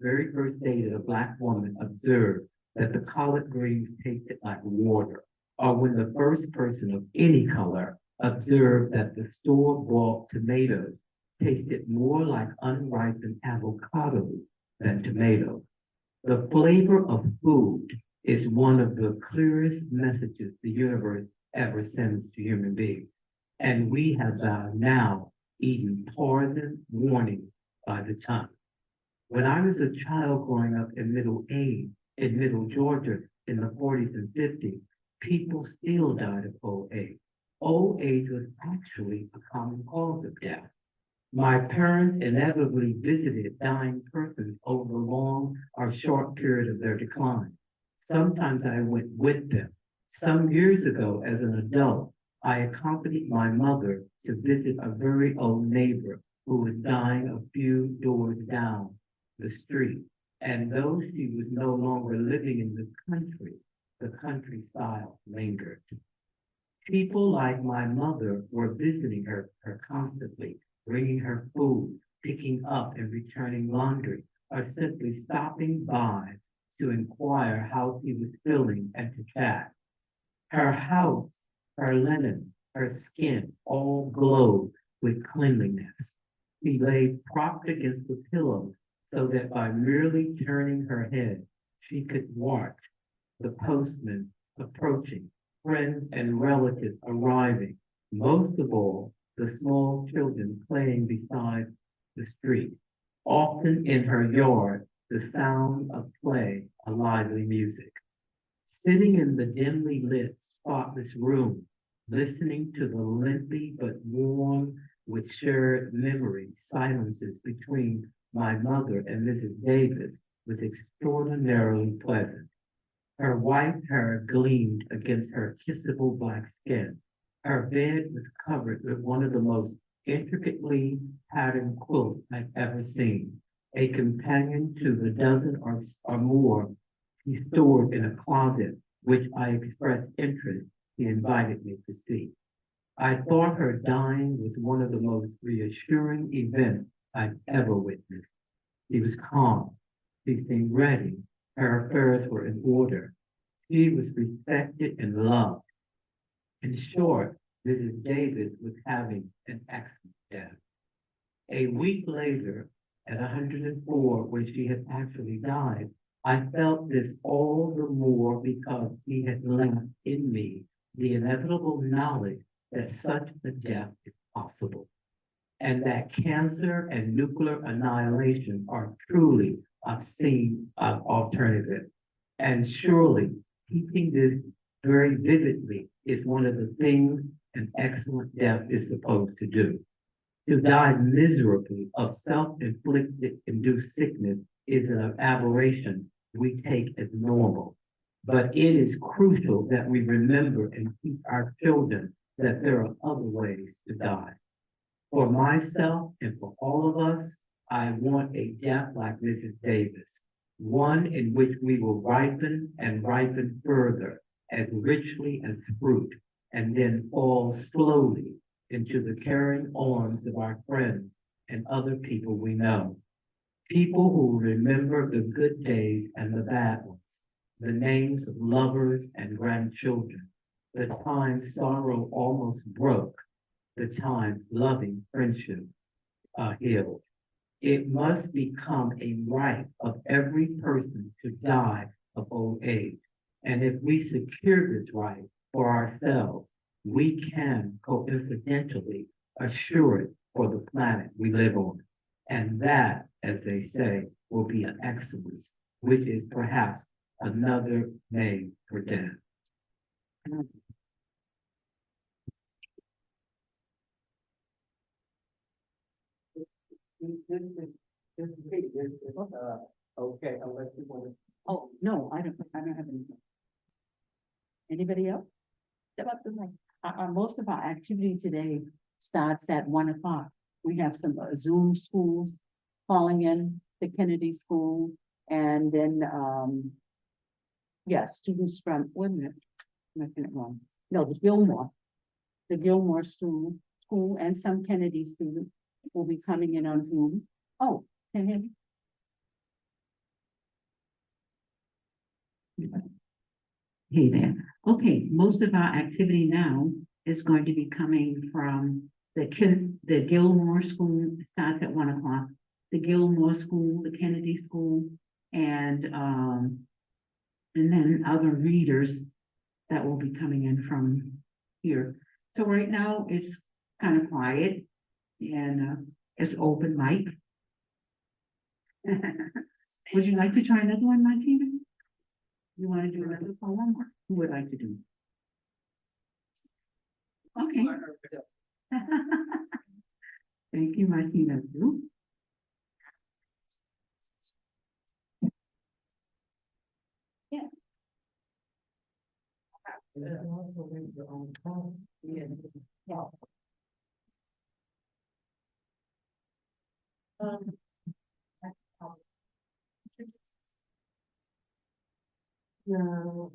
first day that a Black woman observed that the collard greens tasted like water, or when the first person of any color observed that the store-bought tomatoes tasted more like unripened avocados than tomatoes. The flavor of food is one of the clearest messages the universe ever sends to human beings. And we have now eaten poison warning by the ton. When I was a child growing up in middle Georgia in the 40s and 50s, people still died of old age. Old age was actually a common cause of death. My parents inevitably visited dying persons over the long or short period of their decline. Sometimes I went with them. Some years ago, as an adult, I accompanied my mother to visit a very old neighbor who was dying a few doors down the street. And though she was no longer living in the country style lingered. People like my mother were visiting her constantly, bringing her food, picking up and returning laundry, or simply stopping by to inquire how she was feeling and to chat. Her house, her linen, her skin all glowed with cleanliness. She lay propped against the pillows so that by merely turning her head, she could watch the postman approaching, friends and relatives arriving, most of all, the small children playing beside the street. Often in her yard, the sound of play, a lively music. Sitting in the dimly lit, spotless room, listening to the lengthy but warm with shared memories, silences between my mother and Mrs. Davis was extraordinarily pleasant. Her white hair gleamed against her kissable black skin. Her bed was covered with one of the most intricately patterned quilts I've ever seen, a companion to the dozen or more he stored in a closet, which I expressed interest he invited me to see. I thought her dying was one of the most reassuring events I've ever witnessed. She was calm. She seemed ready. Her affairs were in order. She was respected and loved. In short, Mrs. Davis was having an excellent death. A week later, at 104, when she had actually died, I felt this all the more because he had left in me the inevitable knowledge that such a death is possible, and that cancer and nuclear annihilation are truly obscene alternatives. And surely keeping this very vividly is one of the things an excellent death is supposed to do. To die miserably of self-inflicted induced sickness is an aberration we take as normal. But it is crucial that we remember and teach our children that there are other ways to die. For myself and for all of us, I want a death like Mrs. Davis, one in which we will ripen and ripen further as richly as fruit, and then fall slowly into the caring arms of our friends and other people we know. People who remember the good days and the bad ones, the names of lovers and grandchildren, the time sorrow almost broke, the time loving friendship healed. It must become a right of every person to die of old age. And if we secure this right for ourselves, we can coincidentally assure it for the planet we live on. And that, as they say, will be an excellence which is perhaps another name for death. Okay, unless you want to. Oh, no, I don't have anything. Anybody else? Step up to the mic. Most of our activity today starts at 1 o'clock. We have some Zoom schools calling in, the Kennedy School, and then, yeah, students from, wait a minute, I'm making it wrong. No, the Gilmore school, and some Kennedy students will be coming in on Zoom. Oh, can you hear me? Hey there. Okay, most of our activity now is going to be coming from the Gilmore School starts at 1 o'clock. The Gilmore School, the Kennedy School, and then other readers that will be coming in from here. So right now it's kind of quiet and it's open mic. Would you like to try another one, Martina? You want to do another poem, or who would like to do? Okay. Thank you, Martina. Yeah. No,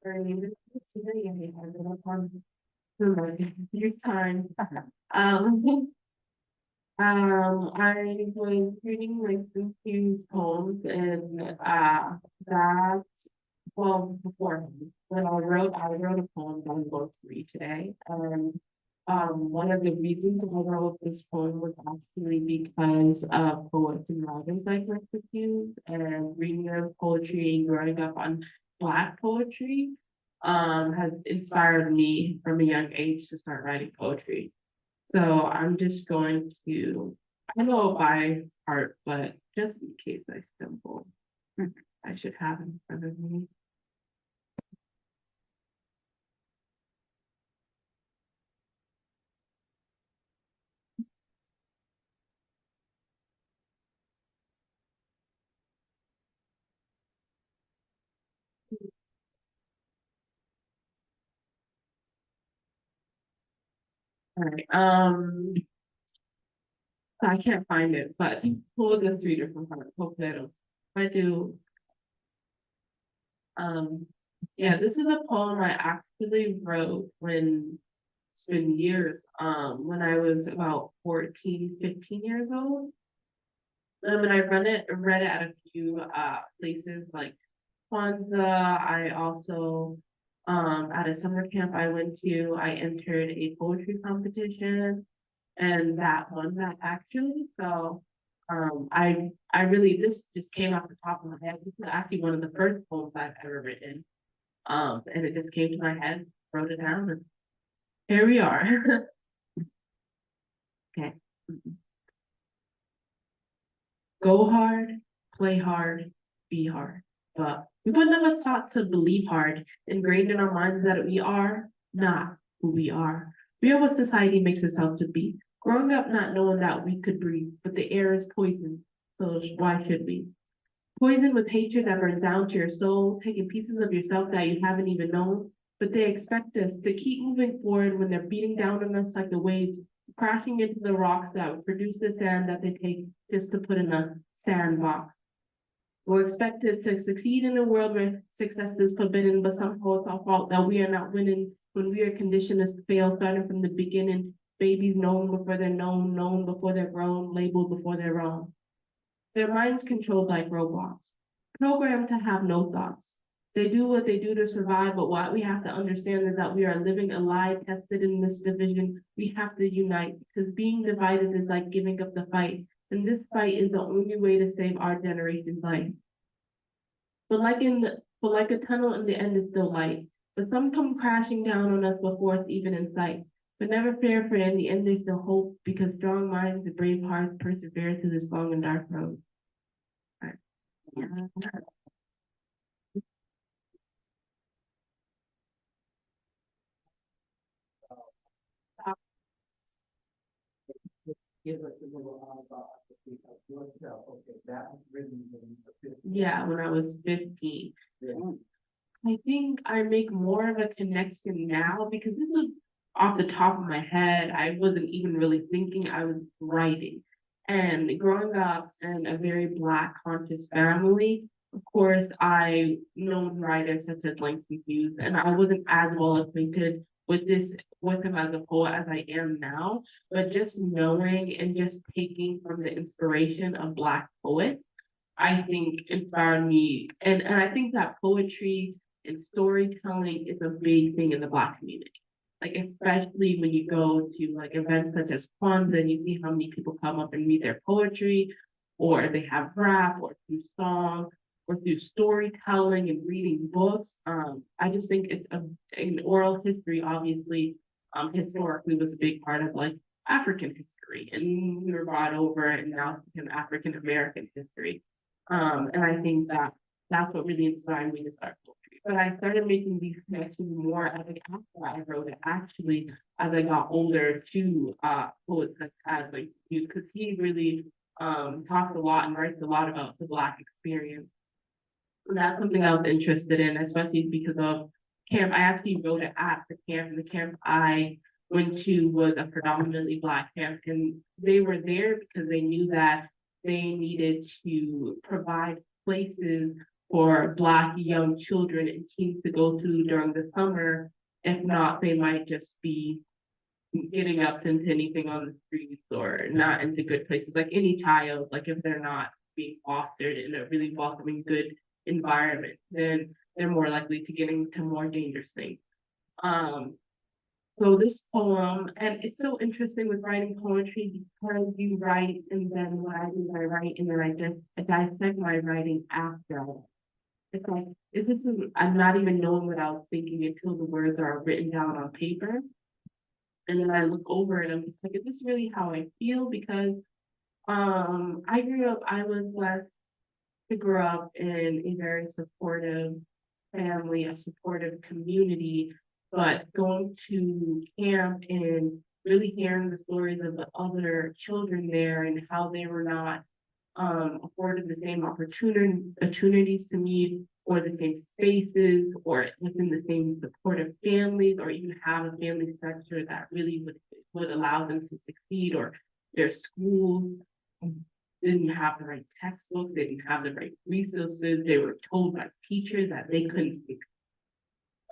her name is Christina, and they have it up on your time. Um, I was reading Langston Hughes poems and, that, well, before, when I wrote a poem that I'm going to read today. And, one of the reasons I wrote this poem was actually because of poets and writers like Langston Hughes and reading their poetry and growing up on Black poetry, has inspired me from a young age to start writing poetry. So I'm just going to, I know by heart, but just in case I stumble, I should have it in front of me. All right, I can't find it, but we'll just read it from heart. Hopefully I don't. If I do. Yeah, this is a poem I actually wrote when it's been years, when I was about 14, 15 years old. And I read it at a few places like Kwanzaa. I also at a summer camp I went to, I entered a poetry competition and that won that actually. So I really, this just came off the top of my head. This is actually one of the first poems I've ever written. And it just came to my head, wrote it down, and here we are. Okay. Go hard, play hard, be hard. But we were never taught to believe hard, ingrained in our minds that we are not who we are. We are what society makes us out to be. Growing up not knowing that we could breathe, but the air is poison, so why should we? Poison with hatred that burns down to your soul, taking pieces of yourself that you haven't even known. But they expect us to keep moving forward when they're beating down on us like the waves, crashing into the rocks that would produce the sand that they take just to put in a sandbox. We're expected to succeed in a world where success is forbidden, but somehow it's our fault that we are not winning when we are conditioned to fail, starting from the beginning. Babies known before they're known, known before they're grown, labeled before they're wrong. Their minds controlled like robots, programmed to have no thoughts. They do what they do to survive, but what we have to understand is that we are living a lie tested in this division. We have to unite because being divided is like giving up the fight. And this fight is the only way to save our generation's life. But like a tunnel in the end is still light. But some come crashing down on us before it's even in sight. But never fear, for in the end there's still hope, because strong minds and brave hearts persevere through this long and dark road. All right. Give us a little autobiography of yourself, okay, that was written when you were 15. Yeah, when I was 15. Yeah. I think I make more of a connection now because this was off the top of my head. I wasn't even really thinking, I was writing. And growing up in a very Black conscious family, of course, I known writers such as Langston Hughes, and I wasn't as well acquainted with him as a poet as I am now. But just knowing and just taking from the inspiration of Black poets, I think inspired me. And I think that poetry and storytelling is a big thing in the Black community. Like especially when you go to like events such as Thon, and you see how many people come up and read their poetry, or they have rap, or through song, or through storytelling and reading books. I just think it's in oral history, obviously, historically was a big part of like African history, and we were brought over, and now it's become African American history. And I think that that's what really inspired me to start poetry. But I started making these connections more as like after I wrote it, actually, as I got older to poets such as like you, because he really talks a lot and writes a lot about the Black experience. And that's something I was interested in, especially because of camp. I actually wrote it at the camp, and the camp I went to was a predominantly Black camp, and they were there because they knew that they needed to provide places for Black young children and teens to go to during the summer. If not, they might just be getting up into anything on the streets or not into good places. Like any child, like if they're not being fostered in a really welcoming, good environment, then they're more likely to get into more dangerous things. Um, so this poem, and it's so interesting with writing poetry because you write, and then what I do is I write, and then I dissect my writing after. It's like, I'm not even knowing what I was thinking until the words are written down on paper. And then I look over it, and I'm just like, is this really how I feel? Because I was blessed to grow up in a very supportive family, a supportive community, but going to camp and really hearing the stories of the other children there and how they were not afforded the same opportunities to meet, or the same spaces, or within the same supportive families, or even have a family structure that really would allow them to succeed, or their schools didn't have the right textbooks, they didn't have the right resources, they were told by teachers that they couldn't succeed.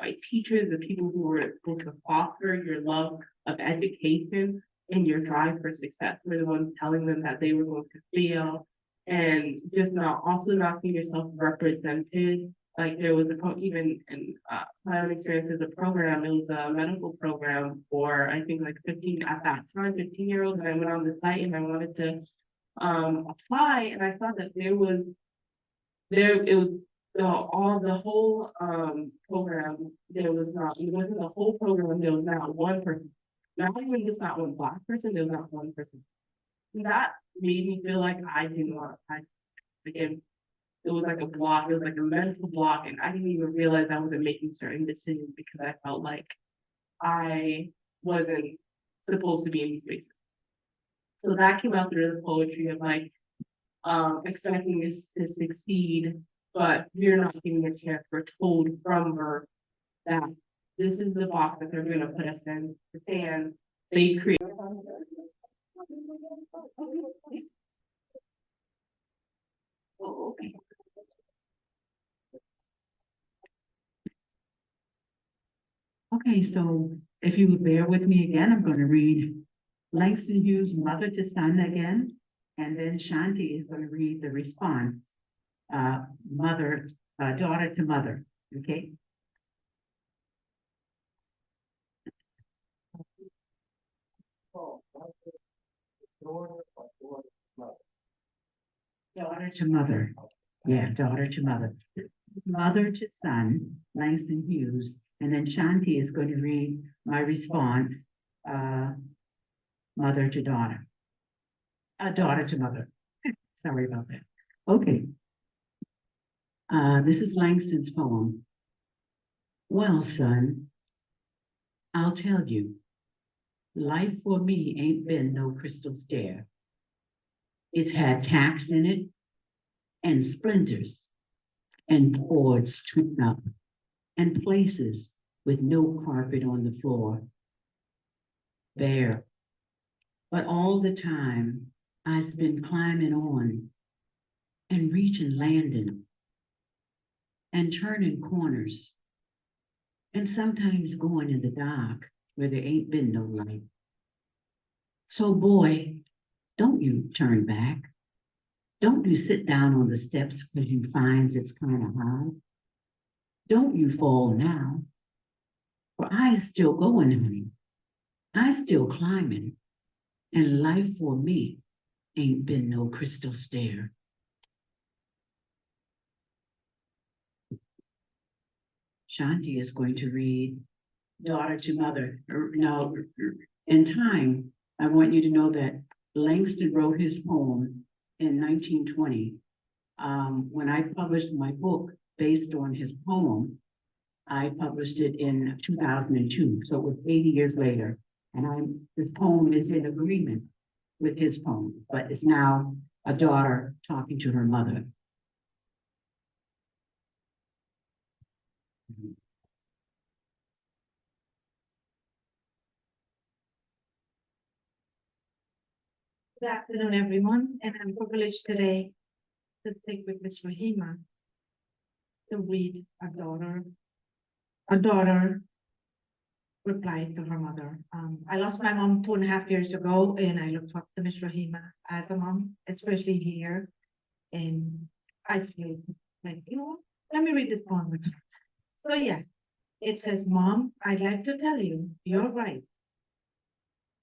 By teachers, the people who were supposed to foster your love of education and your drive for success were the ones telling them that they were going to fail, and just not seeing yourself represented. Like there was even in my own experience as a program, it was a medical program for I think like 15 at that time, 15-year-olds, and I went on the site and I wanted to apply, and I saw that it was the whole program, there was not, it wasn't the whole program, there was not one person, not even just not one Black person, there was not one person. And that made me feel like I didn't want to, again, it was like a block, it was like a mental block, and I didn't even realize I wasn't making certain decisions because I felt like I wasn't supposed to be in these spaces. So that came out through the poetry of like expecting us to succeed, but we're not giving a chance. We're told from birth that this is the box that they're going to put us in, and they create. Oh, okay. Okay, so if you would bear with me again, I'm going to read Langston Hughes' Mother to Son again, and then Shanti is going to read the response, daughter to mother, okay? Daughter to mother, yeah, daughter to mother. Mother to son, Langston Hughes, and then Shanti is going to read my response, mother to daughter. Daughter to mother. Sorry about that. Okay. This is Langston's poem. Well, son, I'll tell you, life for me ain't been no crystal stair. It's had tacks in it and splinters and boards torn up and places with no carpet on the floor. Bare. But all the time I've been climbing on and reaching landing and turning corners and sometimes going in the dark where there ain't been no light. So boy, don't you turn back. Don't you sit down on the steps because you find it's kind of hard. Don't you fall now. For I still going, honey. I still climbing. And life for me ain't been no crystal stair. Shanti is going to read Daughter to Mother. Now, in time, I want you to know that Langston wrote his poem in 1920. When I published my book based on his poem, I published it in 2002, so it was 80 years later. And this poem is in agreement with his poem, but it's now a daughter talking to her mother. Good afternoon, everyone, and I'm privileged today to speak with Ms. Rahima to read a daughter. A daughter replied to her mother. I lost my mom 2.5 years ago, and I looked up to Ms. Rahima as a mom, especially here. And I feel like, let me read this poem with her. So yeah, it says, Mom, I'd like to tell you, you're right.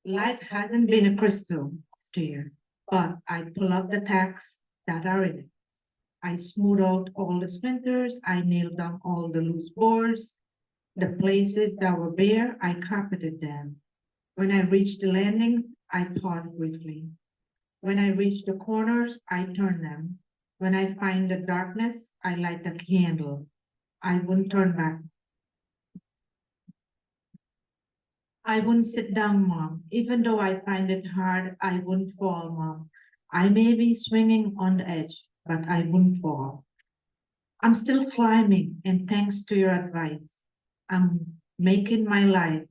Life hasn't been a crystal stair, but I pull up the tacks that are in it. I smooth out all the splinters, I nailed down all the loose boards. The places that were bare, I carpeted them. When I reached the landings, I paused briefly. When I reached the corners, I turned them. When I find the darkness, I light a candle. I wouldn't turn back. I wouldn't sit down, Mom. Even though I find it hard, I wouldn't fall, Mom. I may be swinging on the edge, but I wouldn't fall. I'm still climbing, and thanks to your advice, I'm making my life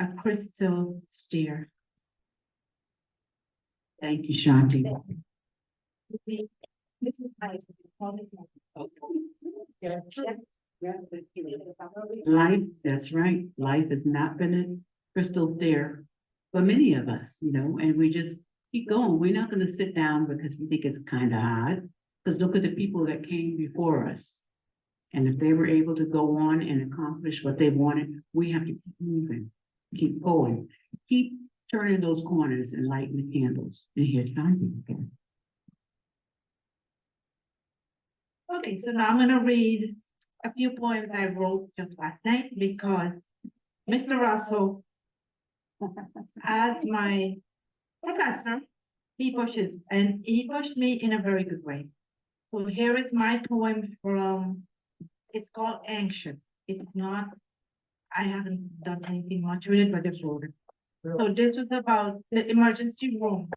a crystal stair. Thank you, Shanti. This is my Life, that's right. Life has not been a crystal stair for many of us, and we just keep going. We're not going to sit down because we think it's kind of hard. Because look at the people that came before us. And if they were able to go on and accomplish what they wanted, we have to keep moving, keep going, keep turning those corners and lighting the candles. And here's Shanti again. Okay, so now I'm gonna read a few poems I wrote just last night because Mr. Russell, as my professor, he pushed me in a very good way. So here is my poem from, it's called Anxious. It's not, I haven't done anything much with it, but I just wrote it. So this was about the emergency room.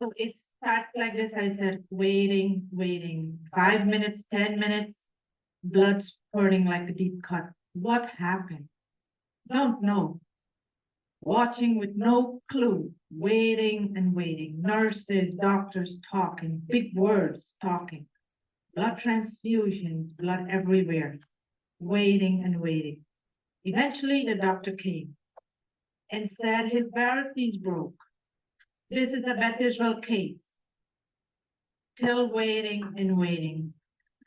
So it starts like this, I said, waiting, 5 minutes, 10 minutes, blood spurting like a deep cut. What happened? Don't know. Watching with no clue, waiting and waiting. Nurses, doctors talking, big words talking. Blood transfusions, blood everywhere. Waiting and waiting. Eventually the doctor came and said his varices broke. This is a baptismal case. Still waiting and waiting.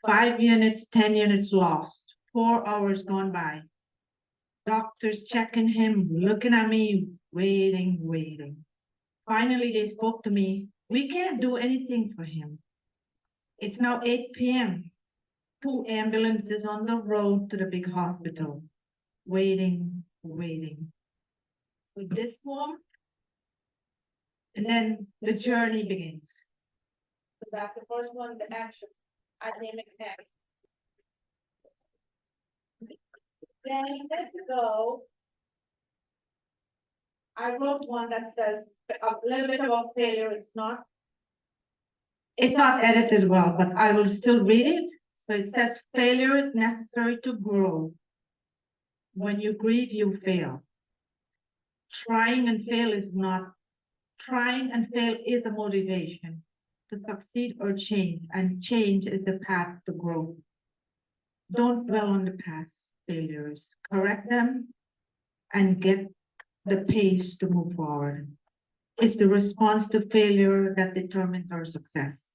5 units, 10 units lost. 4 hours gone by. Doctors checking him, looking at me, waiting. Finally, they spoke to me. We can't do anything for him. It's now 8 p.m. 2 ambulances on the road to the big hospital. Waiting. With this form, and then the journey begins. So that's the first one, the action. I name it next. Then let's go. I wrote one that says a little bit about failure, it's not edited well, but I will still read it. So it says failure is necessary to grow. When you grieve, you fail. Trying and fail is not, trying and fail is a motivation to succeed or change, and change is the path to growth. Don't dwell on the past failures, correct them and get the pace to move forward. It's the response to failure that determines our success.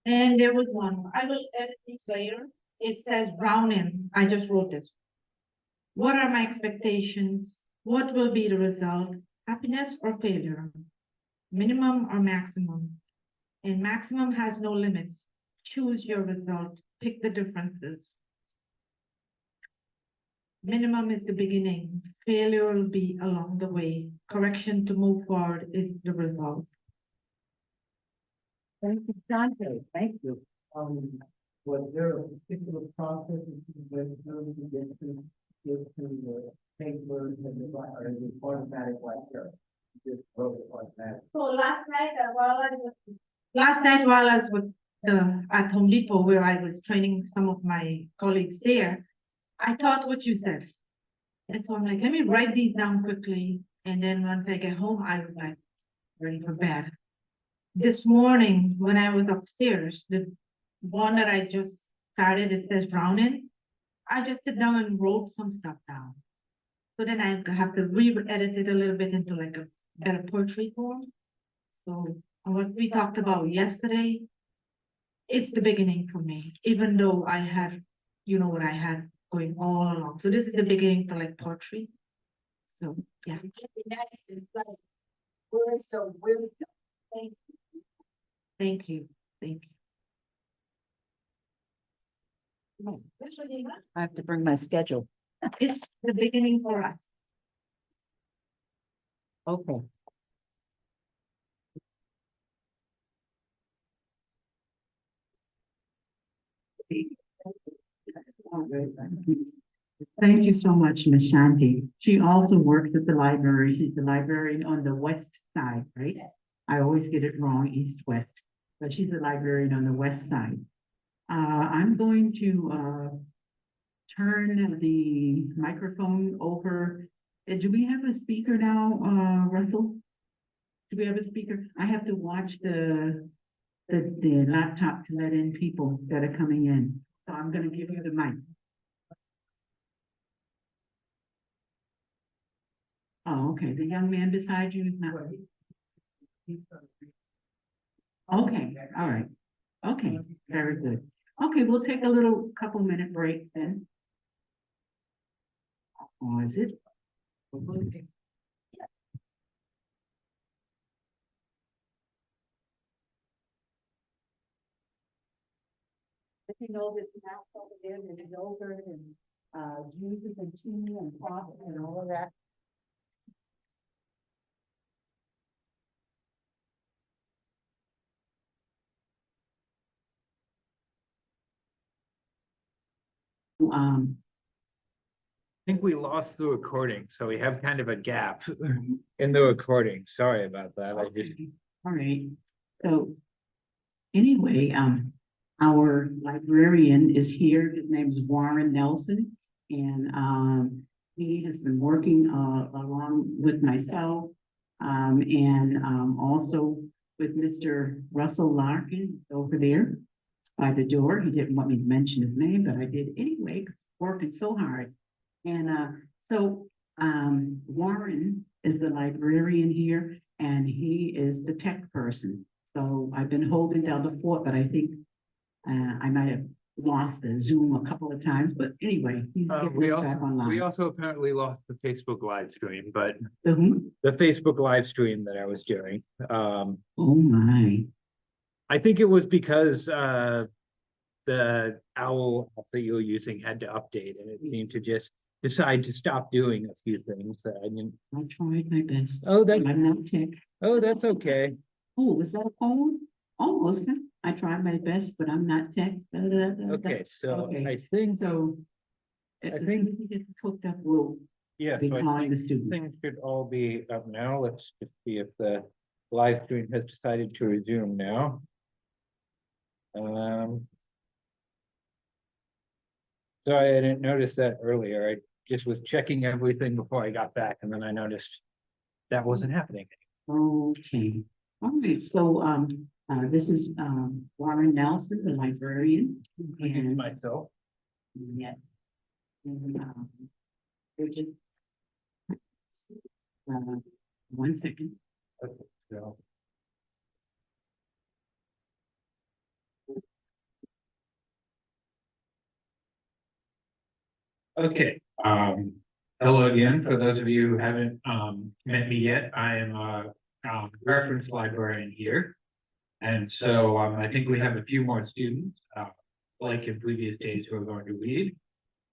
And there was one more. I will edit this later. It says Browning. I just wrote this. What are my expectations? What will be the result? Happiness or failure? Minimum or maximum? And maximum has no limits. Choose your result. Pick the differences. Minimum is the beginning. Failure will be along the way. Correction to move forward is the result. Thank you, Dante, thank you. Was there a particular process that you went through to get to the papers and the, or is it automatic like here? You just wrote it automatic. So last night while I was with at Home Depot, where I was training some of my colleagues there, I thought what you said. And so I'm like, let me write these down quickly. And then once I get home, I was like, ready for bed. This morning, when I was upstairs, the one that I just started, it says Browning. I just sit down and wrote some stuff down. So then I have to re-edit it a little bit into like a better poetry form. So what we talked about yesterday, it's the beginning for me, even though I had, you know, what I had going all along. So this is the beginning for like poetry. So yeah. Where's the wisdom? Thank you. Thank you. I have to bring my schedule. It's the beginning for us. Okay. Thank you so much, Ms. Shanti. She also works at the library. She's the librarian on the west side, right? I always get it wrong, east-west, but she's a librarian on the west side. I'm going to turn the microphone over. Do we have a speaker now, Russell? Do we have a speaker? I have to watch the laptop to let in people that are coming in. So I'm going to give you the mic. Oh, okay. The young man beside you is not. Okay, all right. Okay, very good. Okay, we'll take a little couple-minute break then. Or is it? If you know this now over there, there's yogurt and juices and tea and coffee and all of that. I think we lost the recording, so we have kind of a gap in the recording. Sorry about that. I did. All right. So anyway, our librarian is here. His name is Warren Nelson. And he has been working along with myself and also with Mr. Russell Larkin over there by the door. He didn't want me to mention his name, but I did anyway, because he's working so hard. And so Warren is the librarian here, and he is the tech person. So I've been holding down the fort, but I think I might have lost the Zoom a couple of times, but anyway, he's getting us back online. We also apparently lost the Facebook live stream, but The Facebook live stream that I was doing. oh my. I think it was because the OWL app that you were using had to update, and it seemed to just decide to stop doing a few things that I didn't. I tried my best. Oh, that. I'm not tech. Oh, that's okay. Oh, is that a phone? Almost. I tried my best, but I'm not tech. Okay, so Okay. I think, So. I As think- soon as we get hooked up, we'll yeah, be so I calling the think students. things should all be up now. Let's just see if the live stream has decided to resume now. Sorry, I didn't notice that earlier. I just was checking everything before I got back, and then I noticed that wasn't happening. Okay, all right, so, this is, Warren Nelson, the librarian, and, Myself. yeah. And, Bridget. One second. So. Okay, hello again. For those of you who haven't, met me yet, I am a, reference librarian here. And so, I think we have a few more students, like in previous days who are going to read.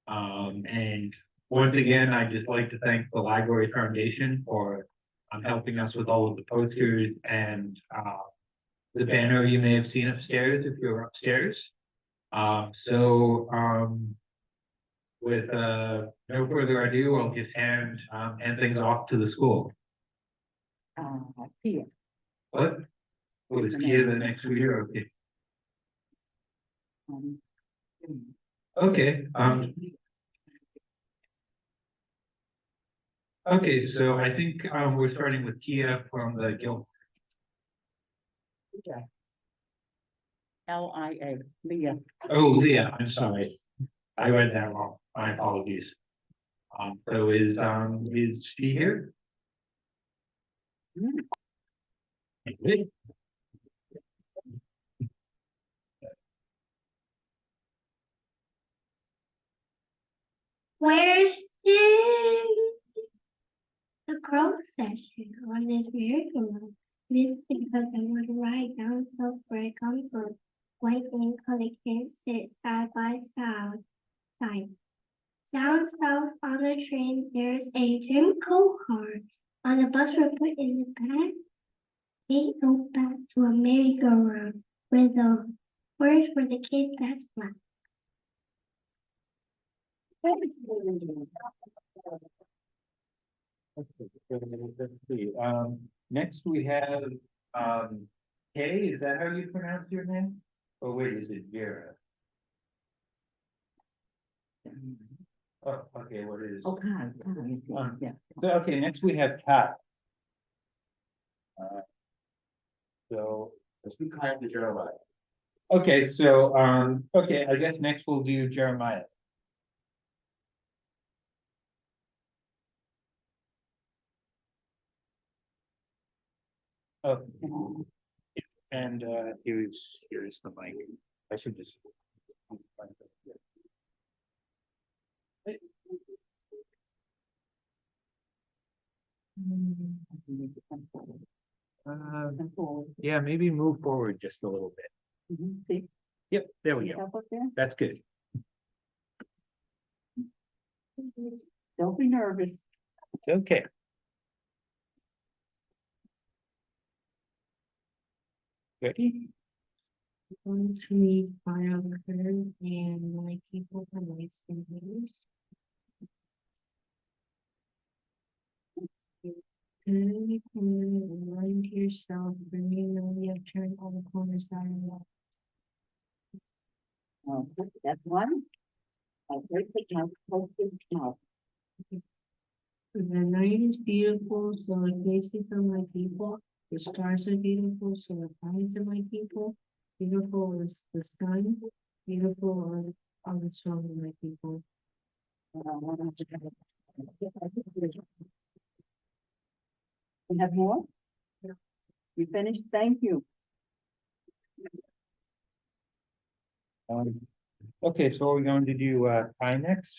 And once again, I'd just like to thank the Library Foundation for, helping us with all of the posters and, the banner you may have seen upstairs if you're upstairs. With no further ado, I'll just hand things off to the school. Here. What? What is Kia the next reader? Okay. um, Okay, okay, so I think we're starting with Kia from the Guild. LIA, Leah. Oh, Leah, I'm sorry. I read that wrong. My apologies. So is she here? Okay. Where's the growth session on this miracle? This is because I want to write down so for comfort. Waiting so they can't sit side by side. Down south on the train, there's a Jim Crow car. On the bus we're put in the back. They go back to a merry-go-round where the words for the kids that's black. Okay, so let's see, next we have, Kay, is that how you pronounce your name? Oh, wait, is it Vera? Oh, okay, what is? Oh, Kai, yeah. So, okay, next we have Kat. So. Let's be kind to Jeremiah. Okay, so, okay, I guess next we'll do Jeremiah. Oh. And, here's the mic. I should just. Yeah, maybe move forward just a little bit. See, Yep, there we you go. help up there? That's good. Don't be nervous. It's okay. Ready? One to me, biographer and my people from Langston Hughes. Turn the corner and run to yourself, bringing the turn on the corner side of the Oh, that's one. I'll break the count, post it out. The night is beautiful, so the faces of my people. The stars are beautiful, so the eyes of my people. Beautiful is the sun. Beautiful are the songs of my people. You have more? You finished? Thank you. Okay, so we're going to do, Kai next.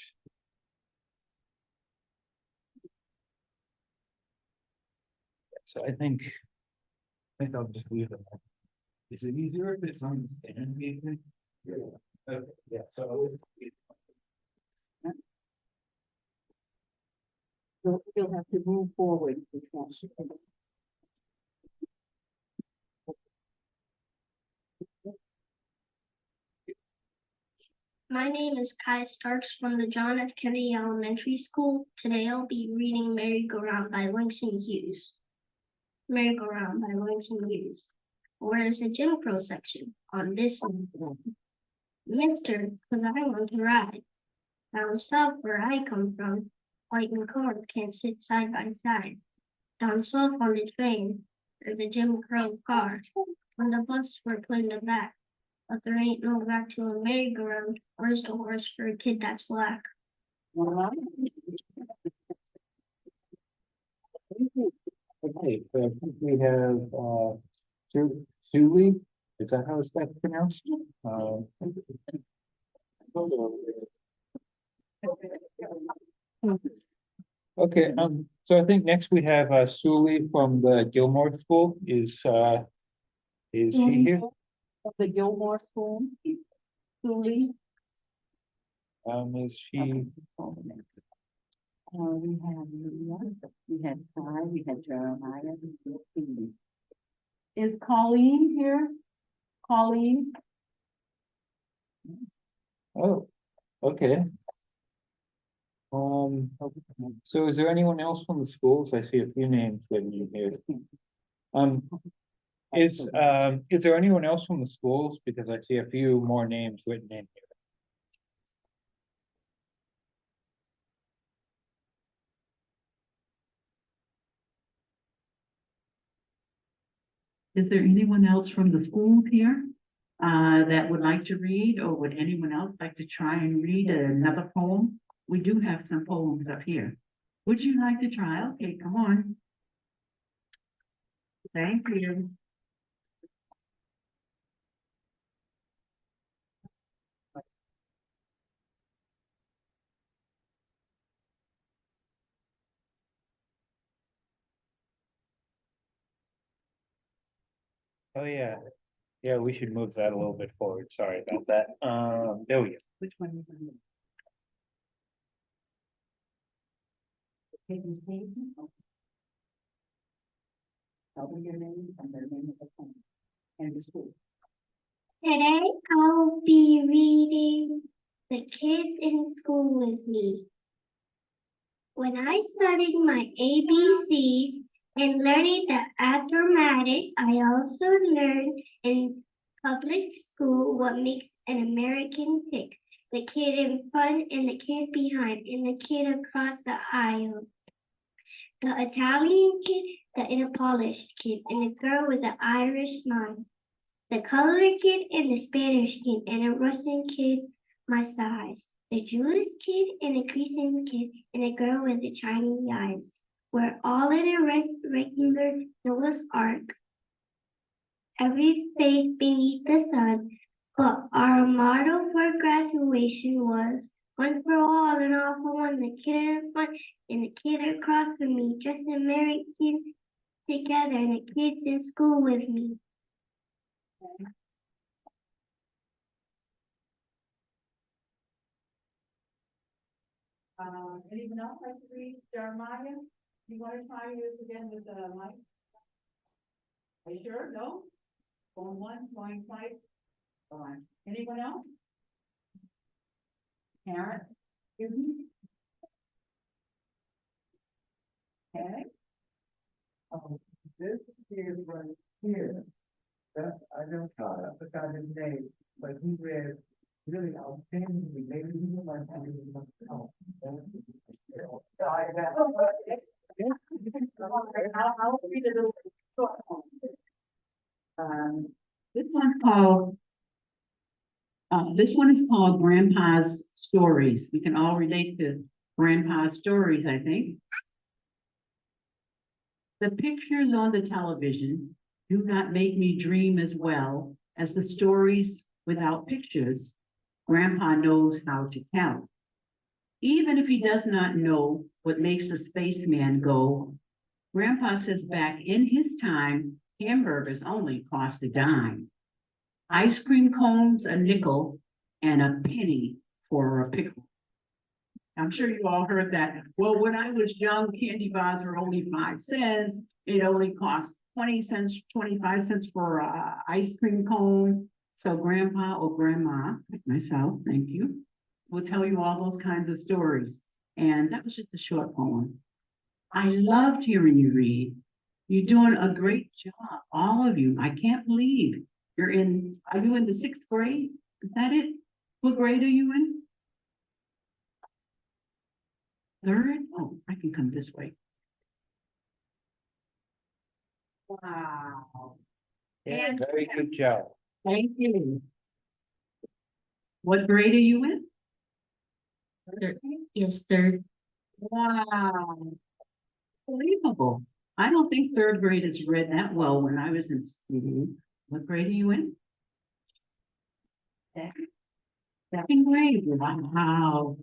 So I think I'll just leave it. Is it easier if it's on the stand? Yeah. Okay, yeah, so. So you'll have to move forward. My name is Kai Starks from the John F. Kennedy Elementary School. Today I'll be reading Merry-Go-Round by Langston Hughes. Merry-Go-Round by Langston Hughes. Where's the Jim Crow section on this one? Mister, because I want to ride. Down south where I come from, white and corn can't sit side by side. Down south on the train, there's a Jim Crow car. On the bus we're put in the back. But there ain't no back to a merry-go-round. Where's the horse for a kid that's black? Okay, so I think we have, Julie, is that how it's pronounced? Okay, so I think next we have, Suli from the Gilmore School, is he here? The Gilmore School. Julie. Is she, We had Ty, we had Jeremiah. Is Colleen here? Colleen? oh, okay. So is there anyone else from the schools? I see a few names written in here. Is there anyone else from the schools? Because I see a few more names written in here. Is there anyone else from the schools here that would like to read, or would anyone else like to try and read another poem? We do have some poems up here. Would you like to try? Okay, come on. Thank you. Oh, yeah. Yeah, we should move that a little bit forward. Sorry about that. There we go. Which one is on? Taking page? Tell me your name and the name of the poem and the school. Today I'll be reading The Kids in School with Me. When I studied my ABCs and learning the arithmetic, I also learned in public school what makes an American tick. The kid in front and the kid behind and the kid across the aisle. The Italian kid, the Neapolitan kid, and the girl with the Irish smile. The colored kid and the Spanish kid and the Russian kid my size. The Jewish kid and the Christian kid and the girl with the Chinese eyes. We're all in a regular Noah's Ark. Every face beneath the sun. But our motto for graduation was one for all and all for one. The kid in front and the kid across from me. Just a merry kid together and the kids in school with me. Anyone else like to read Jeremiah? You want to try yours again with Mike? Are you sure? No? Going once, going twice? Go on. Anyone else? Karen? Okay. This is right here. That, I don't know, I forgot his name, but he read really outstandingly, maybe he would like to read it himself. I'll read it a little short one. This one is called Grandpa's Stories. We can all relate to Grandpa's stories, I think. The pictures on the television do not make me dream as well as the stories without pictures Grandpa knows how to tell. Even if he does not know what makes a spaceman go, Grandpa says back in his time, hamburgers only cost a dime. Ice cream cones a nickel and a penny for a pickle. I'm sure you all heard that. Well, when I was young, candy bars were only 5 cents. It only cost 20 cents, 25 cents for a ice cream cone. So grandpa or grandma, like myself, thank you, will tell you all those kinds of stories. And that was just a short poem. I loved hearing you read. You're doing a great job, all of you. I can't believe are you in the 6th grade? Is that it? What grade are you in? 3rd? Oh, I can come this way. Wow. Yeah, very good job. Thank you. What grade are you in? Yes, third. Wow. Unbelievable. I don't think 3rd grade is read that well when I was in school. What grade are you in? 2nd grade. Wow.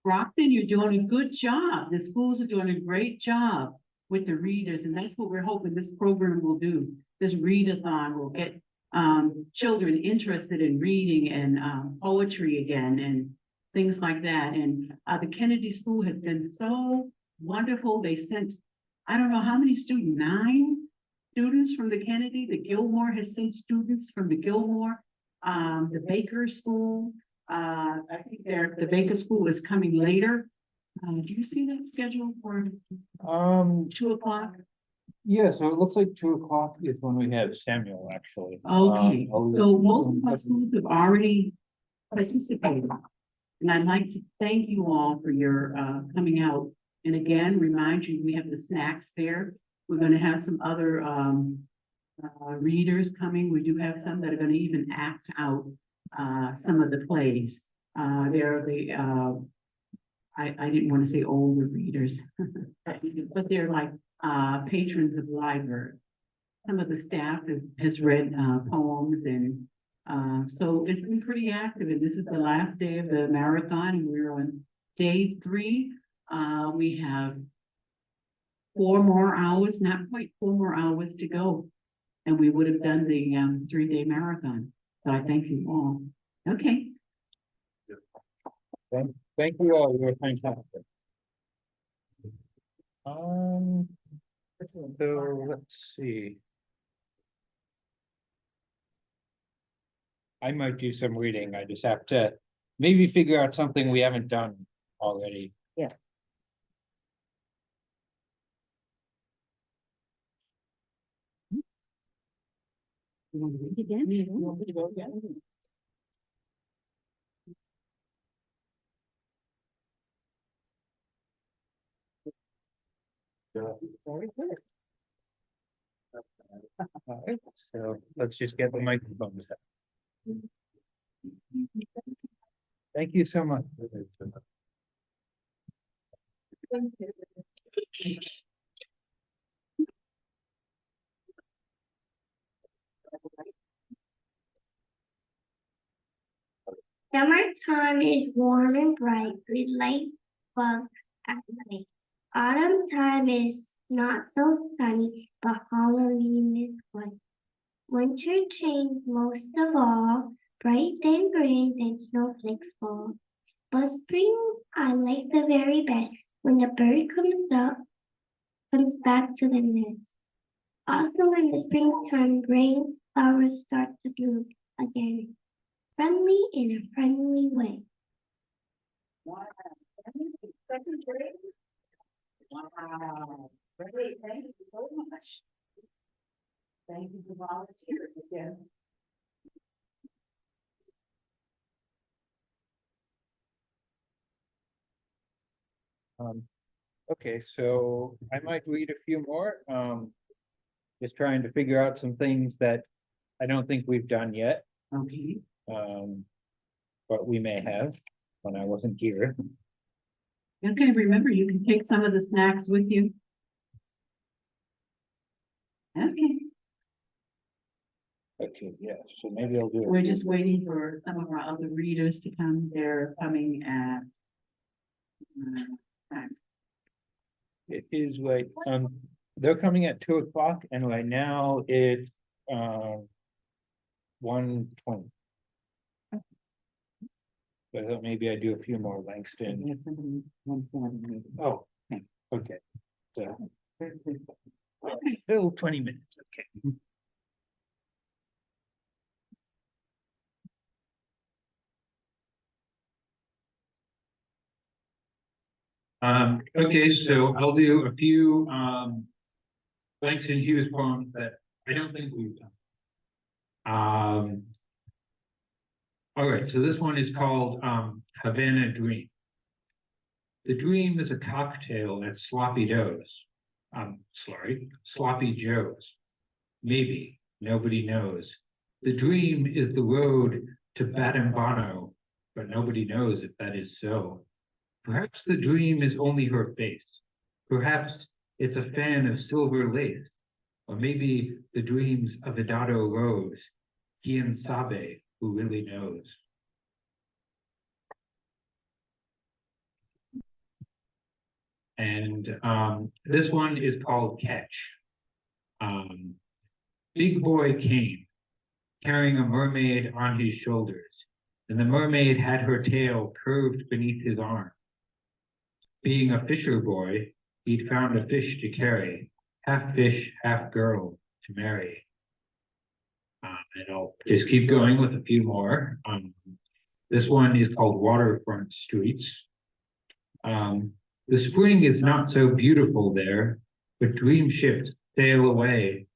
Brockton, you're doing a good job. The schools are doing a great job with the readers, and that's what we're hoping this program will do. This readathon will get children interested in reading and poetry again and things like that. And the Kennedy School has been so wonderful. They sent, I don't know how many students, 9 students from the Kennedy. The Gilmore has sent students from the Gilmore, the Baker School. I think the Baker School is coming later. Do you see that schedule for 2 o'clock? Yeah, so it looks like 2 o'clock is when we have Samuel, actually. Okay, so most of our schools have already participated. And I'd like to thank you all for your coming out. And again, remind you, we have the snacks there. We're gonna have some other readers coming. We do have some that are gonna even act out some of the plays. They're the I didn't want to say older readers, but they're like patrons of the library. Some of the staff has read poems, and so it's been pretty active. And this is the last day of the marathon, and we're on day 3. We have 4 more hours, not quite 4 more hours to go, and we would have done the 3-day marathon. So I thank you all. Okay. Thank you all, you're fantastic. So let's see. I might do some reading, I just have to maybe figure out something we haven't done already. Yeah. You want to read again? You want me to go again? Very good. All right, so let's just get the microphones set. Thank you so much. Summertime is warm and bright with light bugs at night. Autumn time is not so sunny, but Halloween is good. Winter changes most of all, bright then green, then snowflakes fall. But spring I like the very best, when the bird comes back to the nest. Also in the springtime, rain flowers start to bloom again, friendly in a friendly way. Wow. 2nd grade? Wow. Great, thank you so much. Thank you for volunteering again. Okay, so I might read a few more, just trying to figure out some things that I don't think we've done yet, Okay. but we may have when I wasn't here. Okay, remember, you can take some of the snacks with you. Okay, Okay, yeah, so maybe I'll do it. we're just waiting for some of our other readers to come. They're coming at time. It is like, they're coming at 2 o'clock and right now it's, 1:20. So I thought maybe I'd do a few more Langston. We have somebody, one form, maybe. Oh, okay. So, still 20 minutes, okay. Okay, so I'll do a few, Langston Hughes poems that I don't think we've done. All right, so this one is called, Havana Dream. The dream is a cocktail at Sloppy Joe's. Sloppy Joe's. Maybe, nobody knows. The dream is the road to Badambano, but nobody knows if that is so. Perhaps the dream is only her face. Perhaps it's a fan of silver lace. Or maybe the dreams of Idado Rose. Quien sabe, who really knows? And this one is called Catch. Big boy came, carrying a mermaid on his shoulders, and the mermaid had her tail curved beneath his arm. Being a fisher boy, he'd found a fish to carry, half fish, half girl to marry. And I'll just keep going with a few more. This one is called Waterfront Streets. The spring is not so beautiful there, but dream ships sail away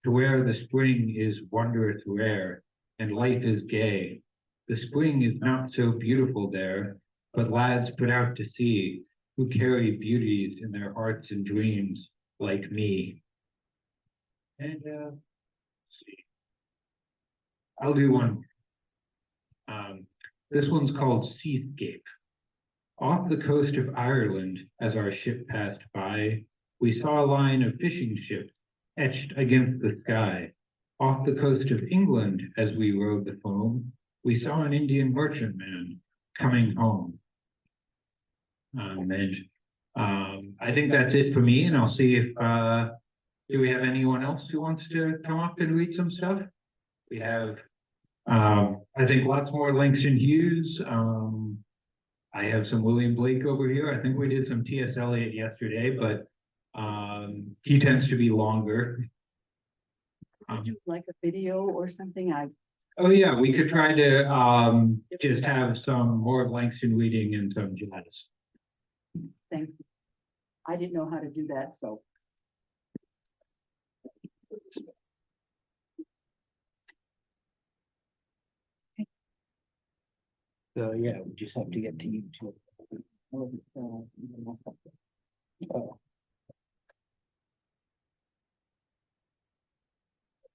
to where the spring is wondrous rare and life is gay. The spring is not so beautiful there, but lads put out to sea who carry beauties in their hearts and dreams like me. And let's see. I'll do one. This one's called Seascape. Off the coast of Ireland, as our ship passed by, we saw a line of fishing ships etched against the sky. Off the coast of England, as we rode the foam, we saw an Indian merchantman coming home. I think that's it for me, and I'll see if do we have anyone else who wants to come up and read some stuff? We have I think lots more Langston Hughes. I have some William Blake over here. I think we did some T.S. Eliot yesterday, but he tends to be longer. Would you like a video or something? Oh yeah, we could try to just have some more of Langston reading and some jazz. Thank you. I didn't know how to do that, so. So yeah, we just have to get to YouTube.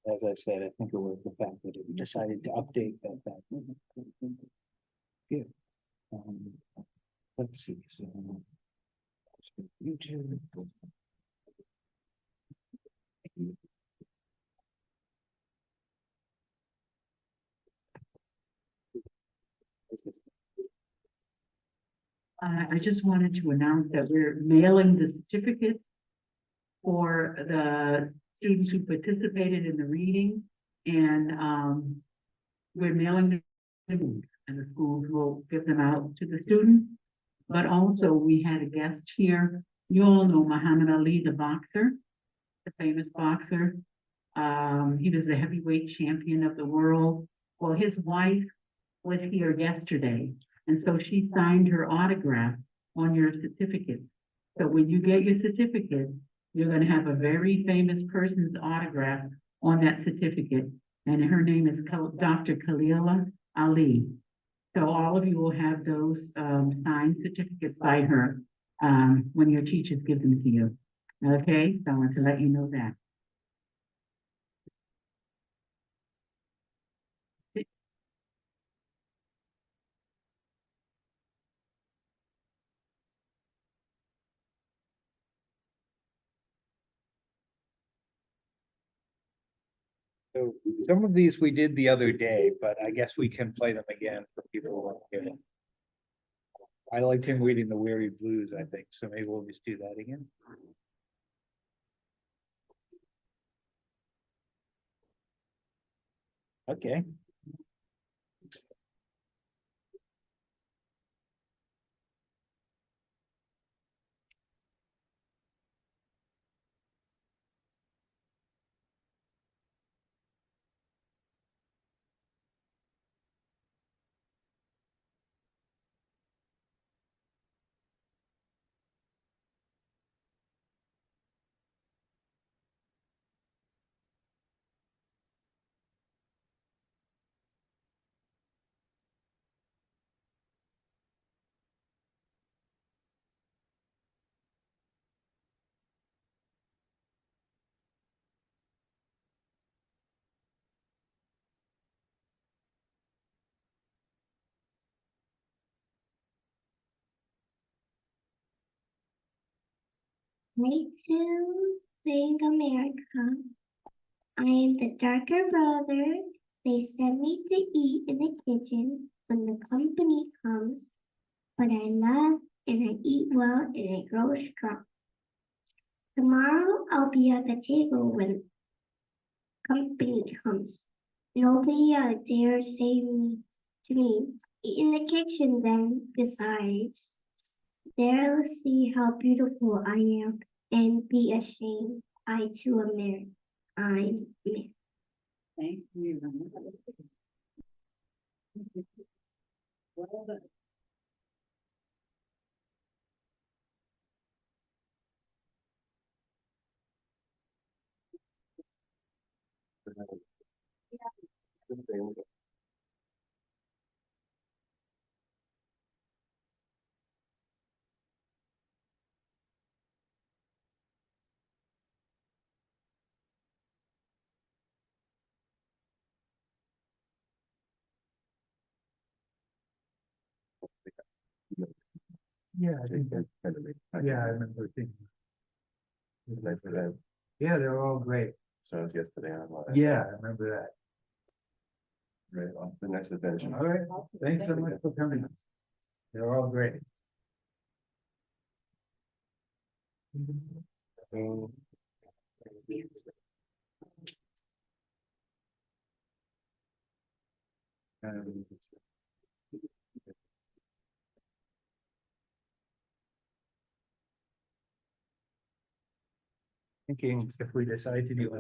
As I said, I think it was the fact that it decided to update that. Yeah. Let's see. So YouTube. I just wanted to announce that we're mailing the certificates for the students who participated in the reading, and we're mailing them, and the schools will give them out to the students. But also, we had a guest here. You all know Muhammad Ali, the boxer, the famous boxer. He was the heavyweight champion of the world. Well, his wife was here yesterday, and so she signed her autograph on your certificate. So when you get your certificate, you're going to have a very famous person's autograph on that certificate, and her name is Dr. Khalila Ali. So all of you will have those signed certificates by her when your teachers give them to you. Okay, so I want to let you know that. So some of these we did the other day, but I guess we can play them again for people who want to hear them. I liked him reading the Weary Blues, I think, so maybe we'll just do that again. Okay. Way to sing America. I am the darker brother. They send me to eat in the kitchen when the company comes, but I love and I eat well and I grow strong. Tomorrow I'll be at the table when company comes. Nobody dare say me to me. Eat in the kitchen then, besides. They'll see how beautiful I am and be ashamed. I too am married. I'm married. Thank you. Well done. Yeah, I think that's kind of, yeah, I remember thinking. Nice for them. Yeah, they're all great. So it was yesterday on. Yeah, I remember that. Right on the next adventure. All right, thanks so much for coming. They're all great. Um, Thinking if we decide to do.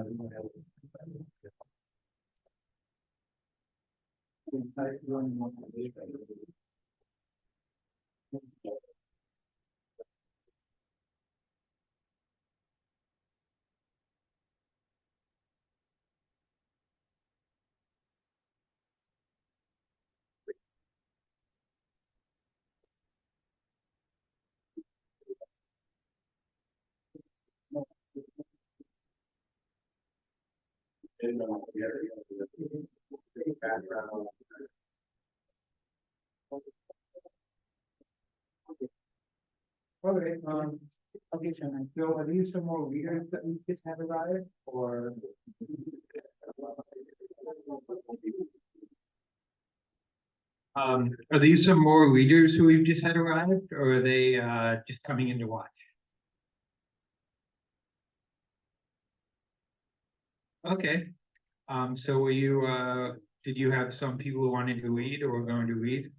Okay, okay, so are these some more readers that we just have arrived, or? Are these some more readers who we've just had arrived, or are they, just coming in to watch? Okay, so were you, did you have some people who wanted to read or were going to read?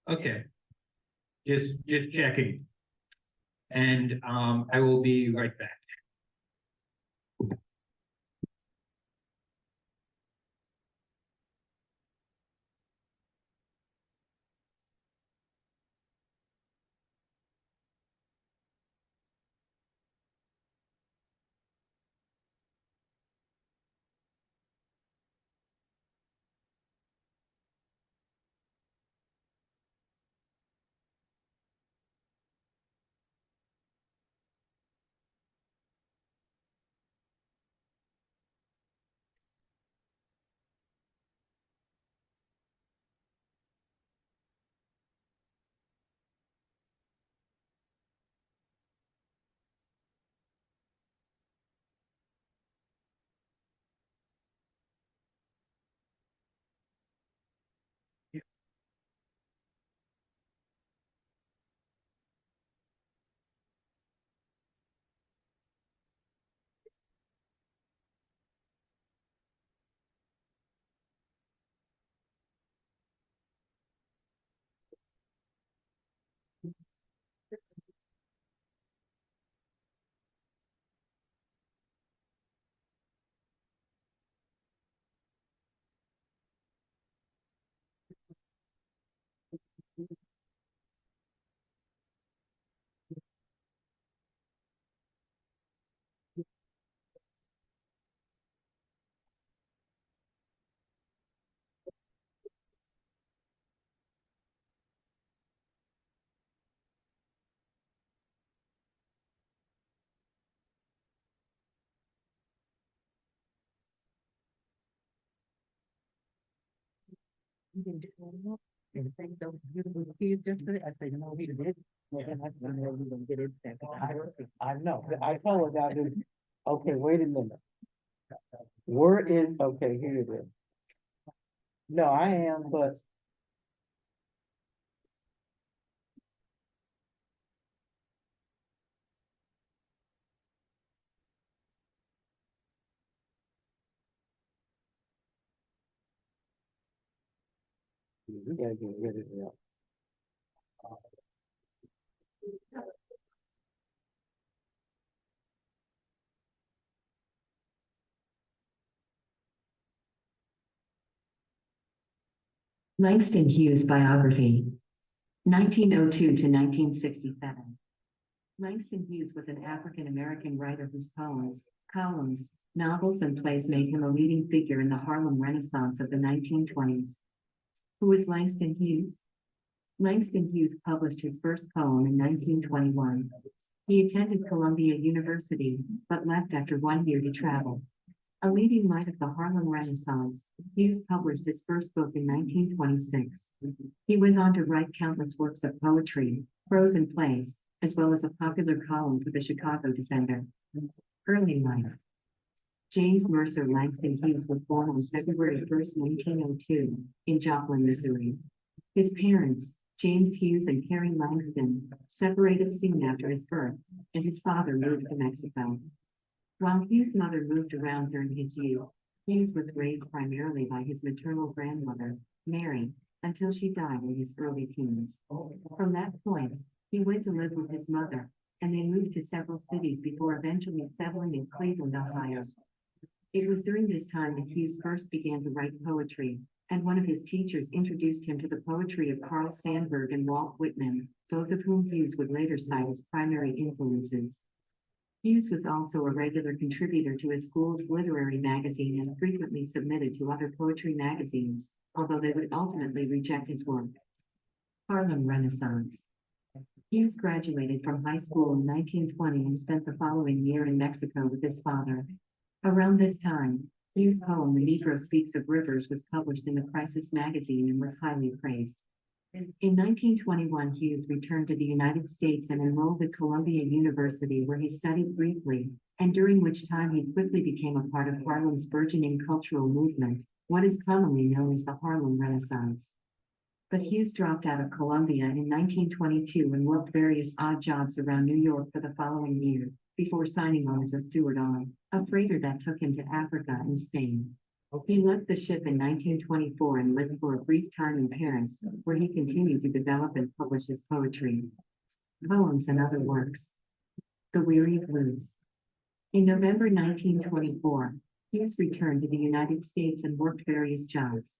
Okay. Just checking. And, I will be right back. And think those beautiful kids yesterday, I said, no, he did. Well, then I don't know if we're gonna get into that. I know, I apologize. Okay, wait a minute. We're in, okay, here it is. No, I am, but. We gotta get rid of that. Langston Hughes biography, 1902 to 1967. Langston Hughes was an African-American writer whose poems, columns, novels, and plays made him a leading figure in the Harlem Renaissance of the 1920s. Who is Langston Hughes? Langston Hughes published his first poem in 1921. He attended Columbia University, but left after 1 year to travel. A leading light of the Harlem Renaissance, Hughes published his first book in 1926. He went on to write countless works of poetry, prose and plays, as well as a popular column for the Chicago Defender. Early life. James Mercer Langston Hughes was born on February 1st, 1902, in Joplin, Missouri. His parents, James Hughes and Carrie Langston, separated soon after his birth, and his father moved to Mexico. While Hughes' mother moved around during his youth, Hughes was raised primarily by his maternal grandmother, Mary, until she died in his early teens. From that point, he went to live with his mother, and they moved to several cities before eventually settling in Cleveland, Ohio. It was during this time that Hughes first began to write poetry, and one of his teachers introduced him to the poetry of Carl Sandburg and Walt Whitman, both of whom Hughes would later cite as primary influences. Hughes was also a regular contributor to his school's literary magazine and frequently submitted to other poetry magazines, although they would ultimately reject his work. Harlem Renaissance. Hughes graduated from high school in 1920 and spent the following year in Mexico with his father. Around this time, Hughes' poem The Negro Speaks of Rivers was published in the Crisis magazine and was highly praised. In 1921, Hughes returned to the United States and enrolled at Columbia University, where he studied briefly, and during which time he quickly became a part of Harlem's burgeoning cultural movement, what is commonly known as the Harlem Renaissance. But Hughes dropped out of Columbia in 1922 and worked various odd jobs around New York for the following year, before signing on as a steward on a freighter that took him to Africa and Spain. He left the ship in 1924 and lived for a brief time in Paris, where he continued to develop and publish his poetry, poems, and other works. The Weary Blues. In November 1924, Hughes returned to the United States and worked various jobs.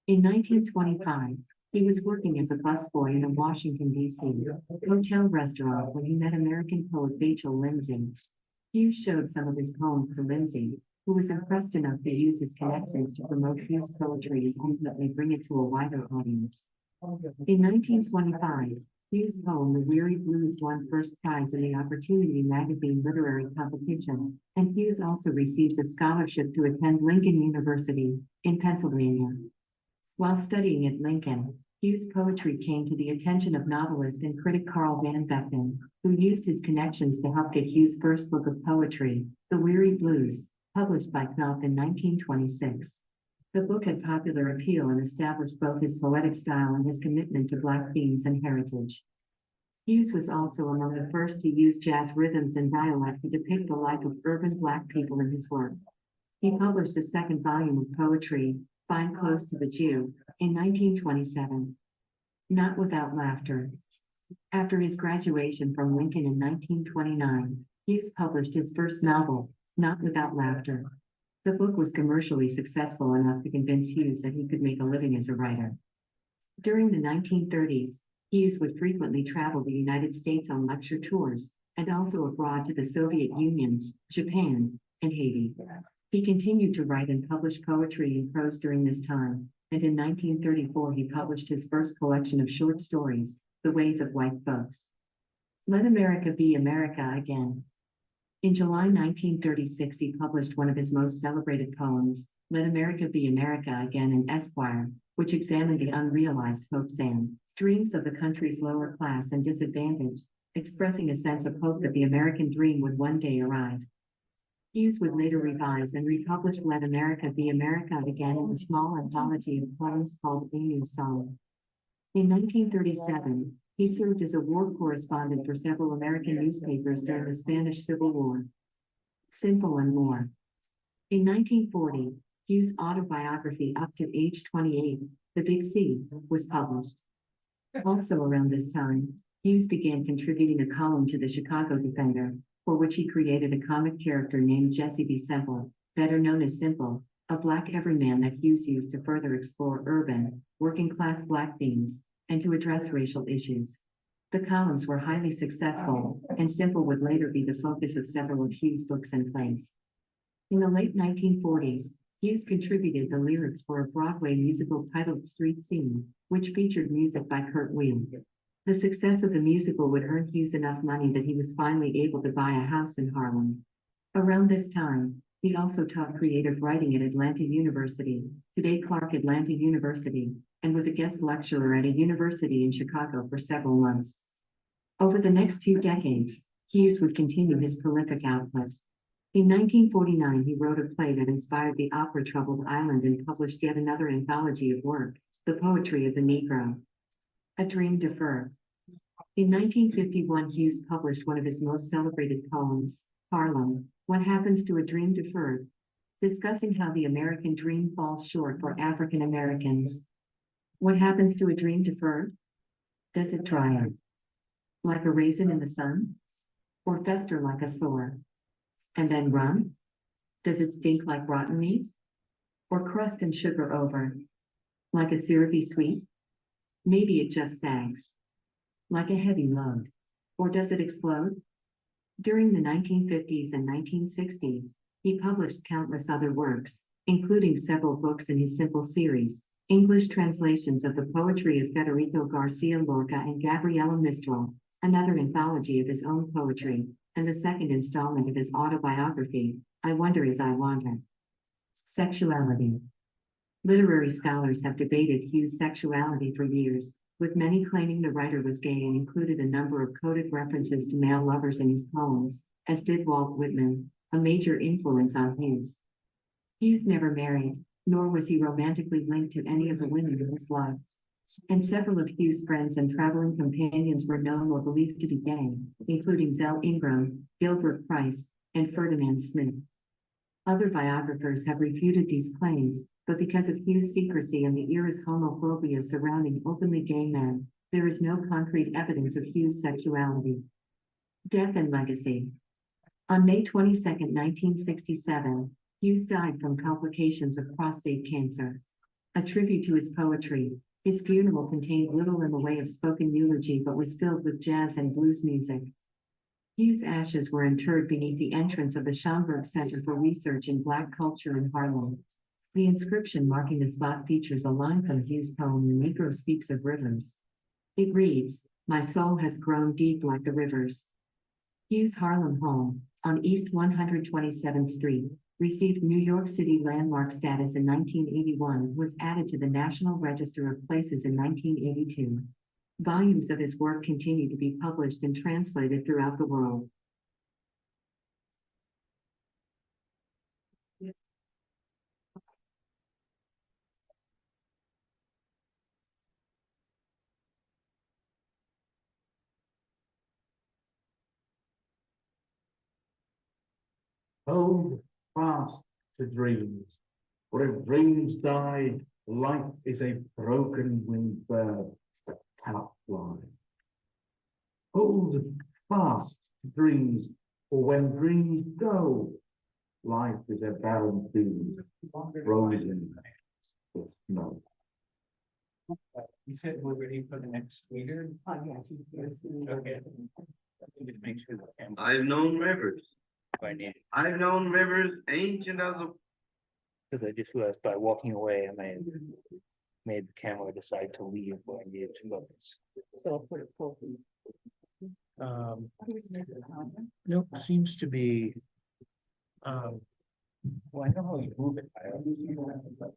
In 1925, he was working as a busboy in a Washington, D.C. hotel restaurant when he met American poet Rachel Lindsay. Hughes showed some of his poems to Lindsay, who was impressed enough to use his connections to promote Hughes' poetry and ultimately bring it to a wider audience. In 1925, Hughes' poem The Weary Blues won first prize in the Opportunity magazine literary competition, and Hughes also received a scholarship to attend Lincoln University in Pennsylvania. While studying at Lincoln, Hughes' poetry came to the attention of novelist and critic Carl Van Vechten, who used his connections to help get Hughes' first book of poetry, The Weary Blues, published by Knopf in 1926. The book had popular appeal and established both his poetic style and his commitment to Black themes and heritage. Hughes was also among the first to use jazz rhythms and dialect to depict the life of urban Black people in his work. He published a second volume of poetry, Find Close to the Jew, in 1927. Not Without Laughter. After his graduation from Lincoln in 1929, Hughes published his first novel, Not Without Laughter. The book was commercially successful enough to convince Hughes that he could make a living as a writer. During the 1930s, Hughes would frequently travel the United States on lecture tours, and also abroad to the Soviet Union, Japan, and Haiti. He continued to write and publish poetry and prose during this time, and in 1934 he published his first collection of short stories, The Ways of White Folks. Let America Be America Again. In July 1936, he published one of his most celebrated poems, Let America Be America Again in Esquire, which examined the unrealized hopes and dreams of the country's lower class and disadvantaged, expressing a sense of hope that the American dream would one day arrive. Hughes would later revise and republish Let America Be America Again in a small anthology of poems called A New Song. In 1937, he served as a war correspondent for several American newspapers during the Spanish Civil War. Simple and More. In 1940, Hughes' autobiography Up to Age 28, The Big C, was published. Also around this time, Hughes began contributing a column to the Chicago Defender, for which he created a comic character named Jesse B. Semple, better known as Simple, a black everyman that Hughes used to further explore urban, working-class black themes, and to address racial issues. The columns were highly successful, and Simple would later be the focus of several of Hughes' books and plays. In the late 1940s, Hughes contributed the lyrics for a Broadway musical titled Street Scene, which featured music by Kurt Weill. The success of the musical would earn Hughes enough money that he was finally able to buy a house in Harlem. Around this time, he also taught creative writing at Atlanta University, today Clark Atlanta University, and was a guest lecturer at a university in Chicago for several months. Over the next 2 decades, Hughes would continue his prolific output. In 1949, he wrote a play that inspired the opera Troubled Island and published yet another anthology of work, The Poetry of the Negro. A Dream Deferred. In 1951, Hughes published one of his most celebrated poems, Harlem, What Happens to a Dream Deferred, discussing how the American dream falls short for African Americans. What happens to a dream deferred? Does it dry up like a raisin in the sun, or fester like a sore, and then run? Does it stink like rotten meat, or crust and sugar over, like a syrupy sweet? Maybe it just sags, like a heavy load, or does it explode? During the 1950s and 1960s, he published countless other works, including several books in his Simple series, English translations of the poetry of Federico Garcia Lorca and Gabriela Mistral, another anthology of his own poetry, and the second installment of his autobiography, I Wonder as I Wander. Sexuality. Literary scholars have debated Hughes' sexuality for years, with many claiming the writer was gay and included a number of coded references to male lovers in his poems, as did Walt Whitman, a major influence on Hughes. Hughes never married, nor was he romantically linked to any of the women in his life. And several of Hughes' friends and traveling companions were known or believed to be gay, including Zell Ingram, Gilbert Price, and Ferdinand Smith. Other biographers have refuted these claims, but because of Hughes' secrecy and the era's homophobia surrounding openly gay men, there is no concrete evidence of Hughes' sexuality. Death and legacy. On May 22, 1967, Hughes died from complications of prostate cancer. A tribute to his poetry, his funeral contained little in the way of spoken eulogy but was filled with jazz and blues music. Hughes' ashes were interred beneath the entrance of the Schomburg Center for Research in Black Culture in Harlem. The inscription marking the spot features a line from Hughes' poem The Negro Speaks of Rivers. It reads, My soul has grown deep like the rivers. Hughes' Harlem home, on East 127th Street, received New York City landmark status in 1981, was added to the National Register of Places in 1982. Volumes of his work continue to be published and translated throughout the world. Hold fast to dreams, for if dreams die, life is a broken winged bird that cannot fly. Hold fast to dreams, for when dreams go, life is a barren field, frozen with snow. You said we're ready for the next speaker? Okay. Make sure the camera. I've known rivers. I need it. I've known rivers ancient as a. Because I just realized by walking away, I may have made the camera decide to leave when I needed to focus. So I'll put it forward. Nope, seems to be. Well, I know how you move it. I always use that, but-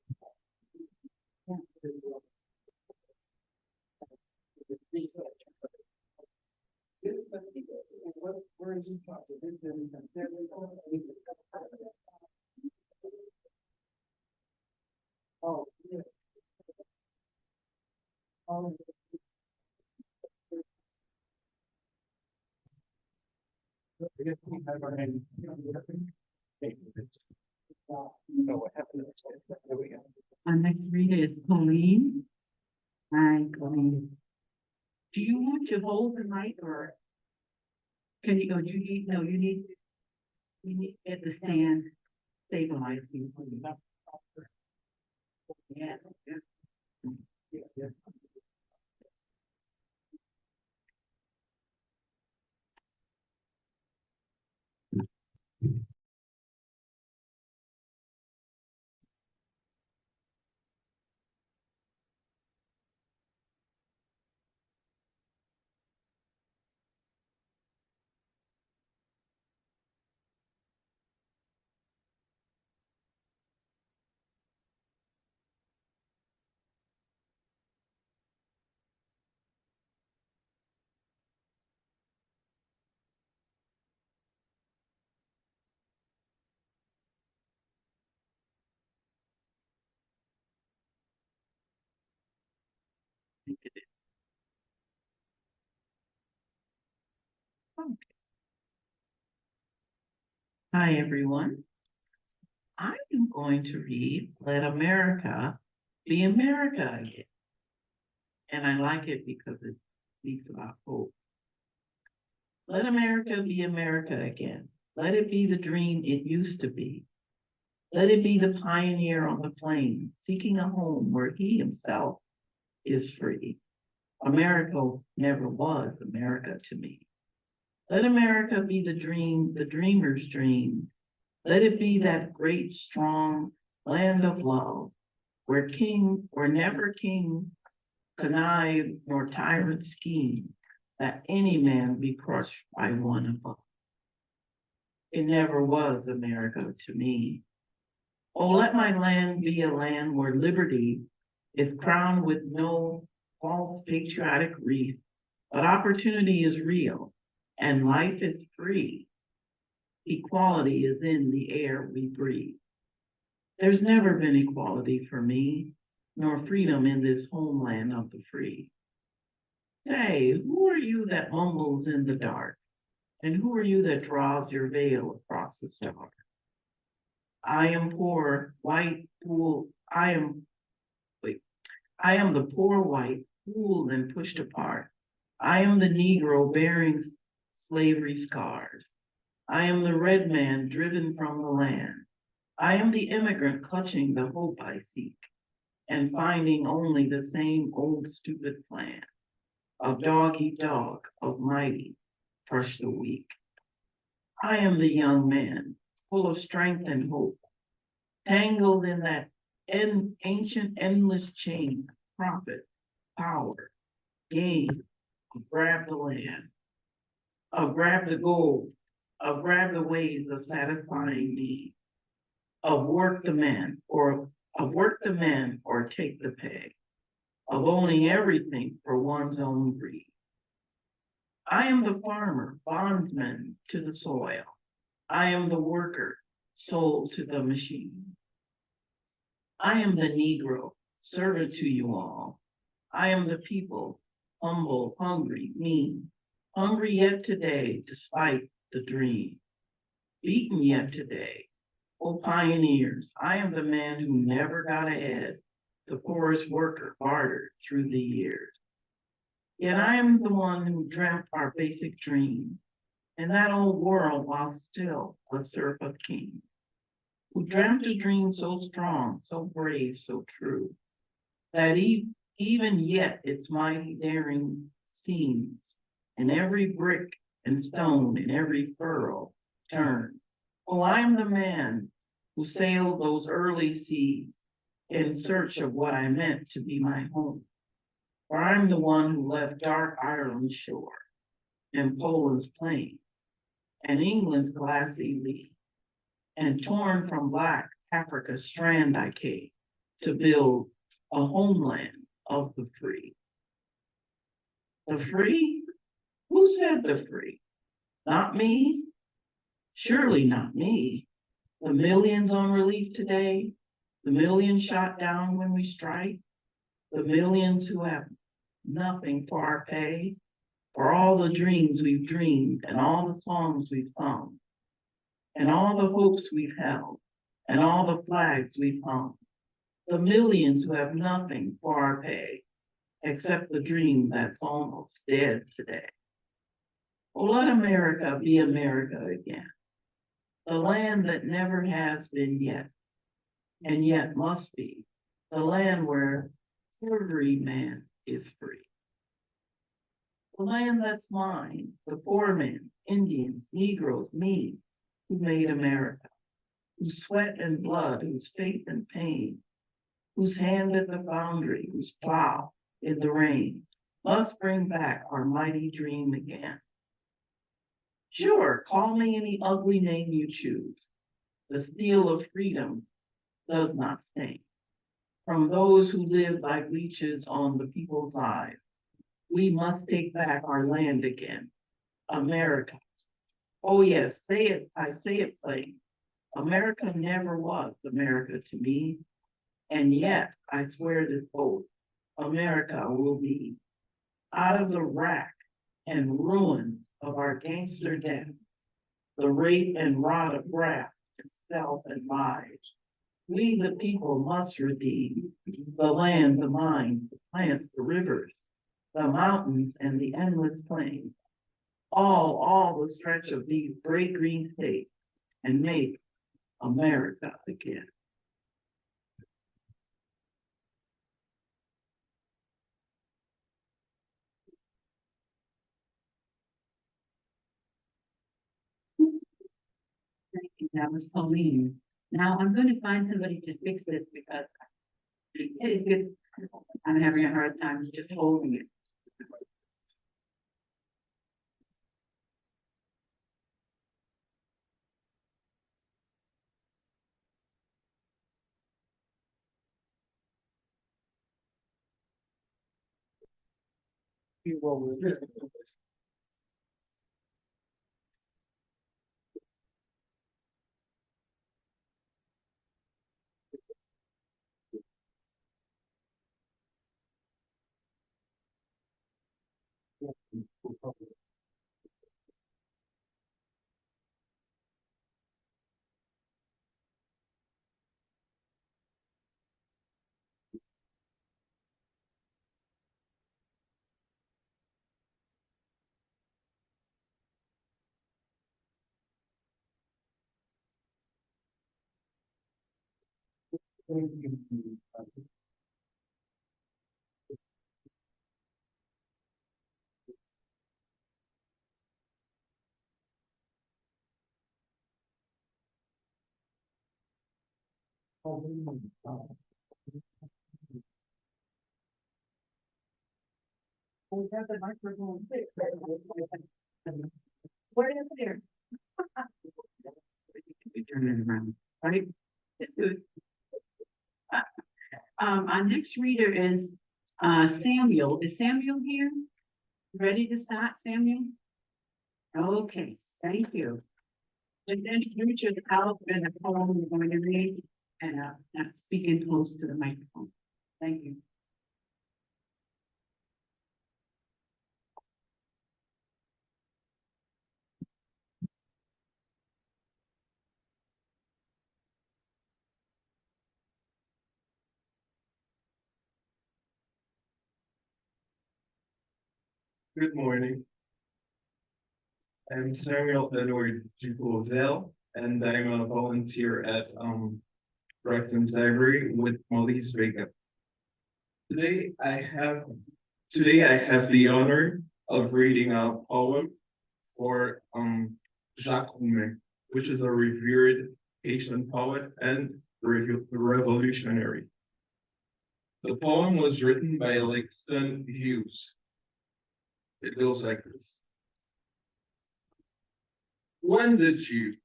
Our next reader is Colleen. Hi, Colleen. Do you want to hold the mic or? Can you go, do you need, no, you need to get the stand stabilized. Yeah. Hi, everyone. I am going to read Let America Be America Again. And I like it because it speaks about hope. Let America be America again. Let it be the dream it used to be. Let it be the pioneer on the plain, seeking a home where he himself is free. America never was America to me. Let America be the dream, the dreamer's dream. Let it be that great, strong land of love, where never king connive nor tyrant scheme, that any man be crushed by one above. It never was America to me. Oh, let my land be a land where liberty is crowned with no false patriotic wreath, but opportunity is real and life is free. Equality is in the air we breathe. There's never been equality for me, nor freedom in this homeland of the free. Say, who are you that mumbles in the dark? And who are you that draws your veil across the star? I am poor, white, fool, I am the poor white, fooled and pushed apart. I am the Negro bearing slavery scars. I am the red man driven from the land. I am the immigrant clutching the hope I seek and finding only the same old stupid plan of dog eat dog, of mighty crush the weak. I am the young man full of strength and hope, tangled in that ancient endless chain of profit, power, gain. I'll grab the land, I'll grab the gold, I'll grab the ways of satisfying need, of work the man or take the pay, of owning everything for one's own greed. I am the farmer, bondsman to the soil. I am the worker, sold to the machine. I am the Negro, servant to you all. I am the people, humble, hungry, mean, hungry yet today, despite the dream. Beaten yet today. Oh, pioneers, I am the man who never got ahead, the poorest worker bartered through the years. Yet I am the one who dreamt our basic dream, in that old world while still a serf of kings, who dreamt a dream so strong, so brave, so true, that even yet its mighty daring seems, in every brick and stone, in every furrow turned. Oh, I am the man who sailed those early seas in search of what I meant to be my home. For I'm the one who left dark Ireland's shore in Poland's plain, and England's glassy leaf, and torn from black Africa's strand I came to build a homeland of the free. The free? Who said the free? Not me? Surely not me. The millions on relief today, the millions shot down when we strike, the millions who have nothing for our pay, for all the dreams we've dreamed and all the songs we've sung, and all the hopes we've held, and all the flags we've hung, the millions who have nothing for our pay, except the dream that's almost dead today. Oh, let America be America again, the land that never has been yet, and yet must be, the land where every man is free. The land that's mine, the poor men, Indians, Negroes, me, who made America, whose sweat and blood, whose faith and pain, whose hand at the foundry, whose plow in the rain, must bring back our mighty dream again. Sure, call me any ugly name you choose. The steel of freedom does not sting. From those who live like leeches on the people's lives, we must take back our land again. America. Oh yes, say it, I say it plain. America never was America to me. And yet, I swear this oath, America will be out of the rack and ruin of our gangster death, the rape and rot of graft, self and lies. We the people must redeem the land, the mines, the plants, the rivers, the mountains and the endless plains, all the stretch of these great green states, and make America again. Thank you, that was Pauline. Now I'm going to find somebody to fix this because I'm having a hard time just holding it. We have the microphone fixed. Where is it? We turn it around, right? Our next reader is Samuel. Is Samuel here? Ready to start, Samuel? Okay, thank you. And then introduce yourself and the poem you're going to read, and speaking close to the microphone. Thank you. Good morning. I'm Samuel Edward Duclos, and I'm a volunteer at Brexton's Library with Molly's Baker. Today I have the honor of reading a poem for Jacques Roumet, which is a revered Haitian poet and revolutionary. The poem was written by Langston Hughes. It goes like this. When did you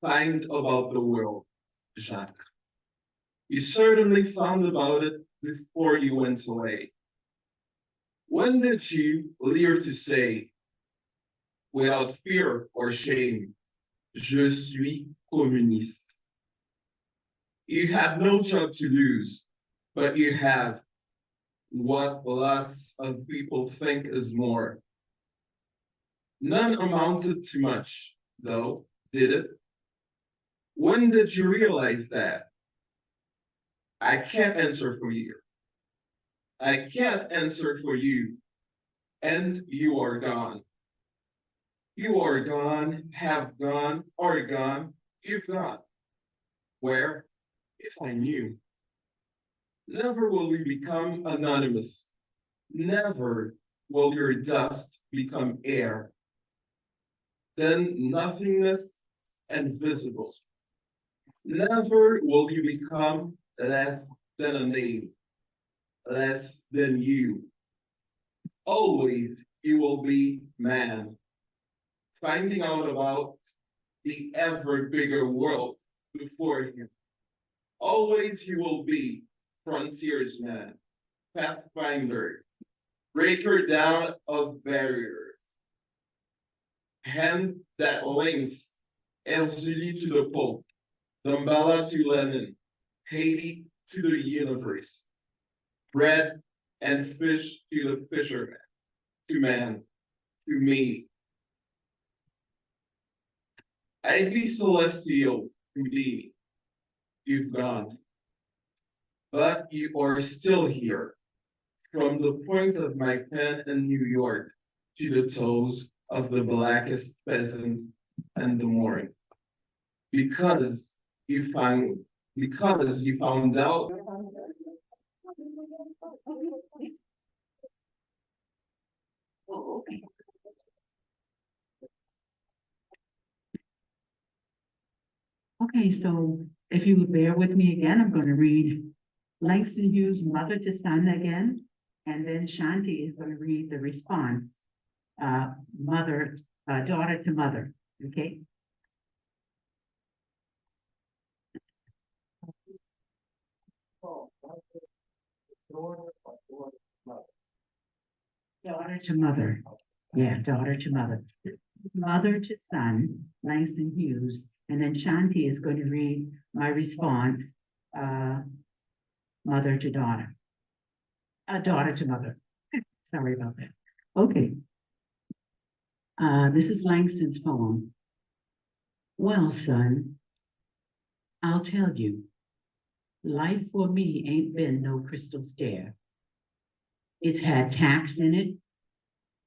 find about the world, Jacques? You certainly found about it before you went away. When did you dare to say, without fear or shame, Je suis communiste? You have no job to lose, but you have what lots of people think is more. None amounted to much, though, did it? When did you realize that? I can't answer for you. I can't answer for you. And you are gone. You are gone, have gone, are gone, you've gone. Where? If I knew. Never will you become anonymous. Never will your dust become air. Then nothingness and visible. Never will you become less than a name, less than you. Always you will be man, finding out about the ever bigger world before you. Always you will be frontiersman, pathfinder, breaker down of barriers, hand that links Elzuli to the Pope, Dambala to Lenin, Haiti to the universe, bread and fish to the fisherman, to man, to me. I'd be celestial, Houdini. You've gone. But you are still here. From the point of my pen in New York to the toes of the blackest peasants and the morning. Because you found out. Oh, okay. Okay, so if you would bear with me again, I'm going to read Langston Hughes' Mother to Son again, and then Shanti is going to read the response, daughter to mother, okay? Daughter to mother, yeah, daughter to mother. Mother to son, Langston Hughes, and then Shanti is going to read my response, mother to daughter. Daughter to mother. Sorry about that. Okay. This is Langston's poem. Well, son, I'll tell you, life for me ain't been no crystal stair. It's had tacks in it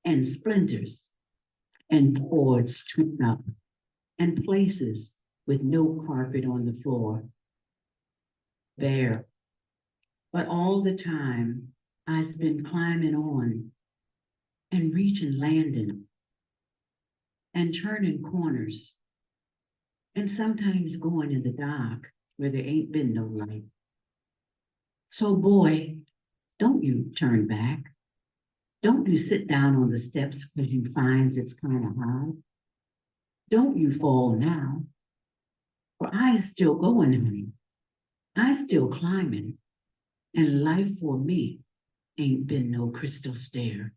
and splinters and boards torn up and places with no carpet on the floor. Bare. But all the time I've been climbing on and reaching landing and turning corners and sometimes going in the dark where there ain't been no light. So boy, don't you turn back. Don't you sit down on the steps because you find it's kind of hard. Don't you fall now. For I still going, honey. I still climbing. And life for me ain't been no crystal stair.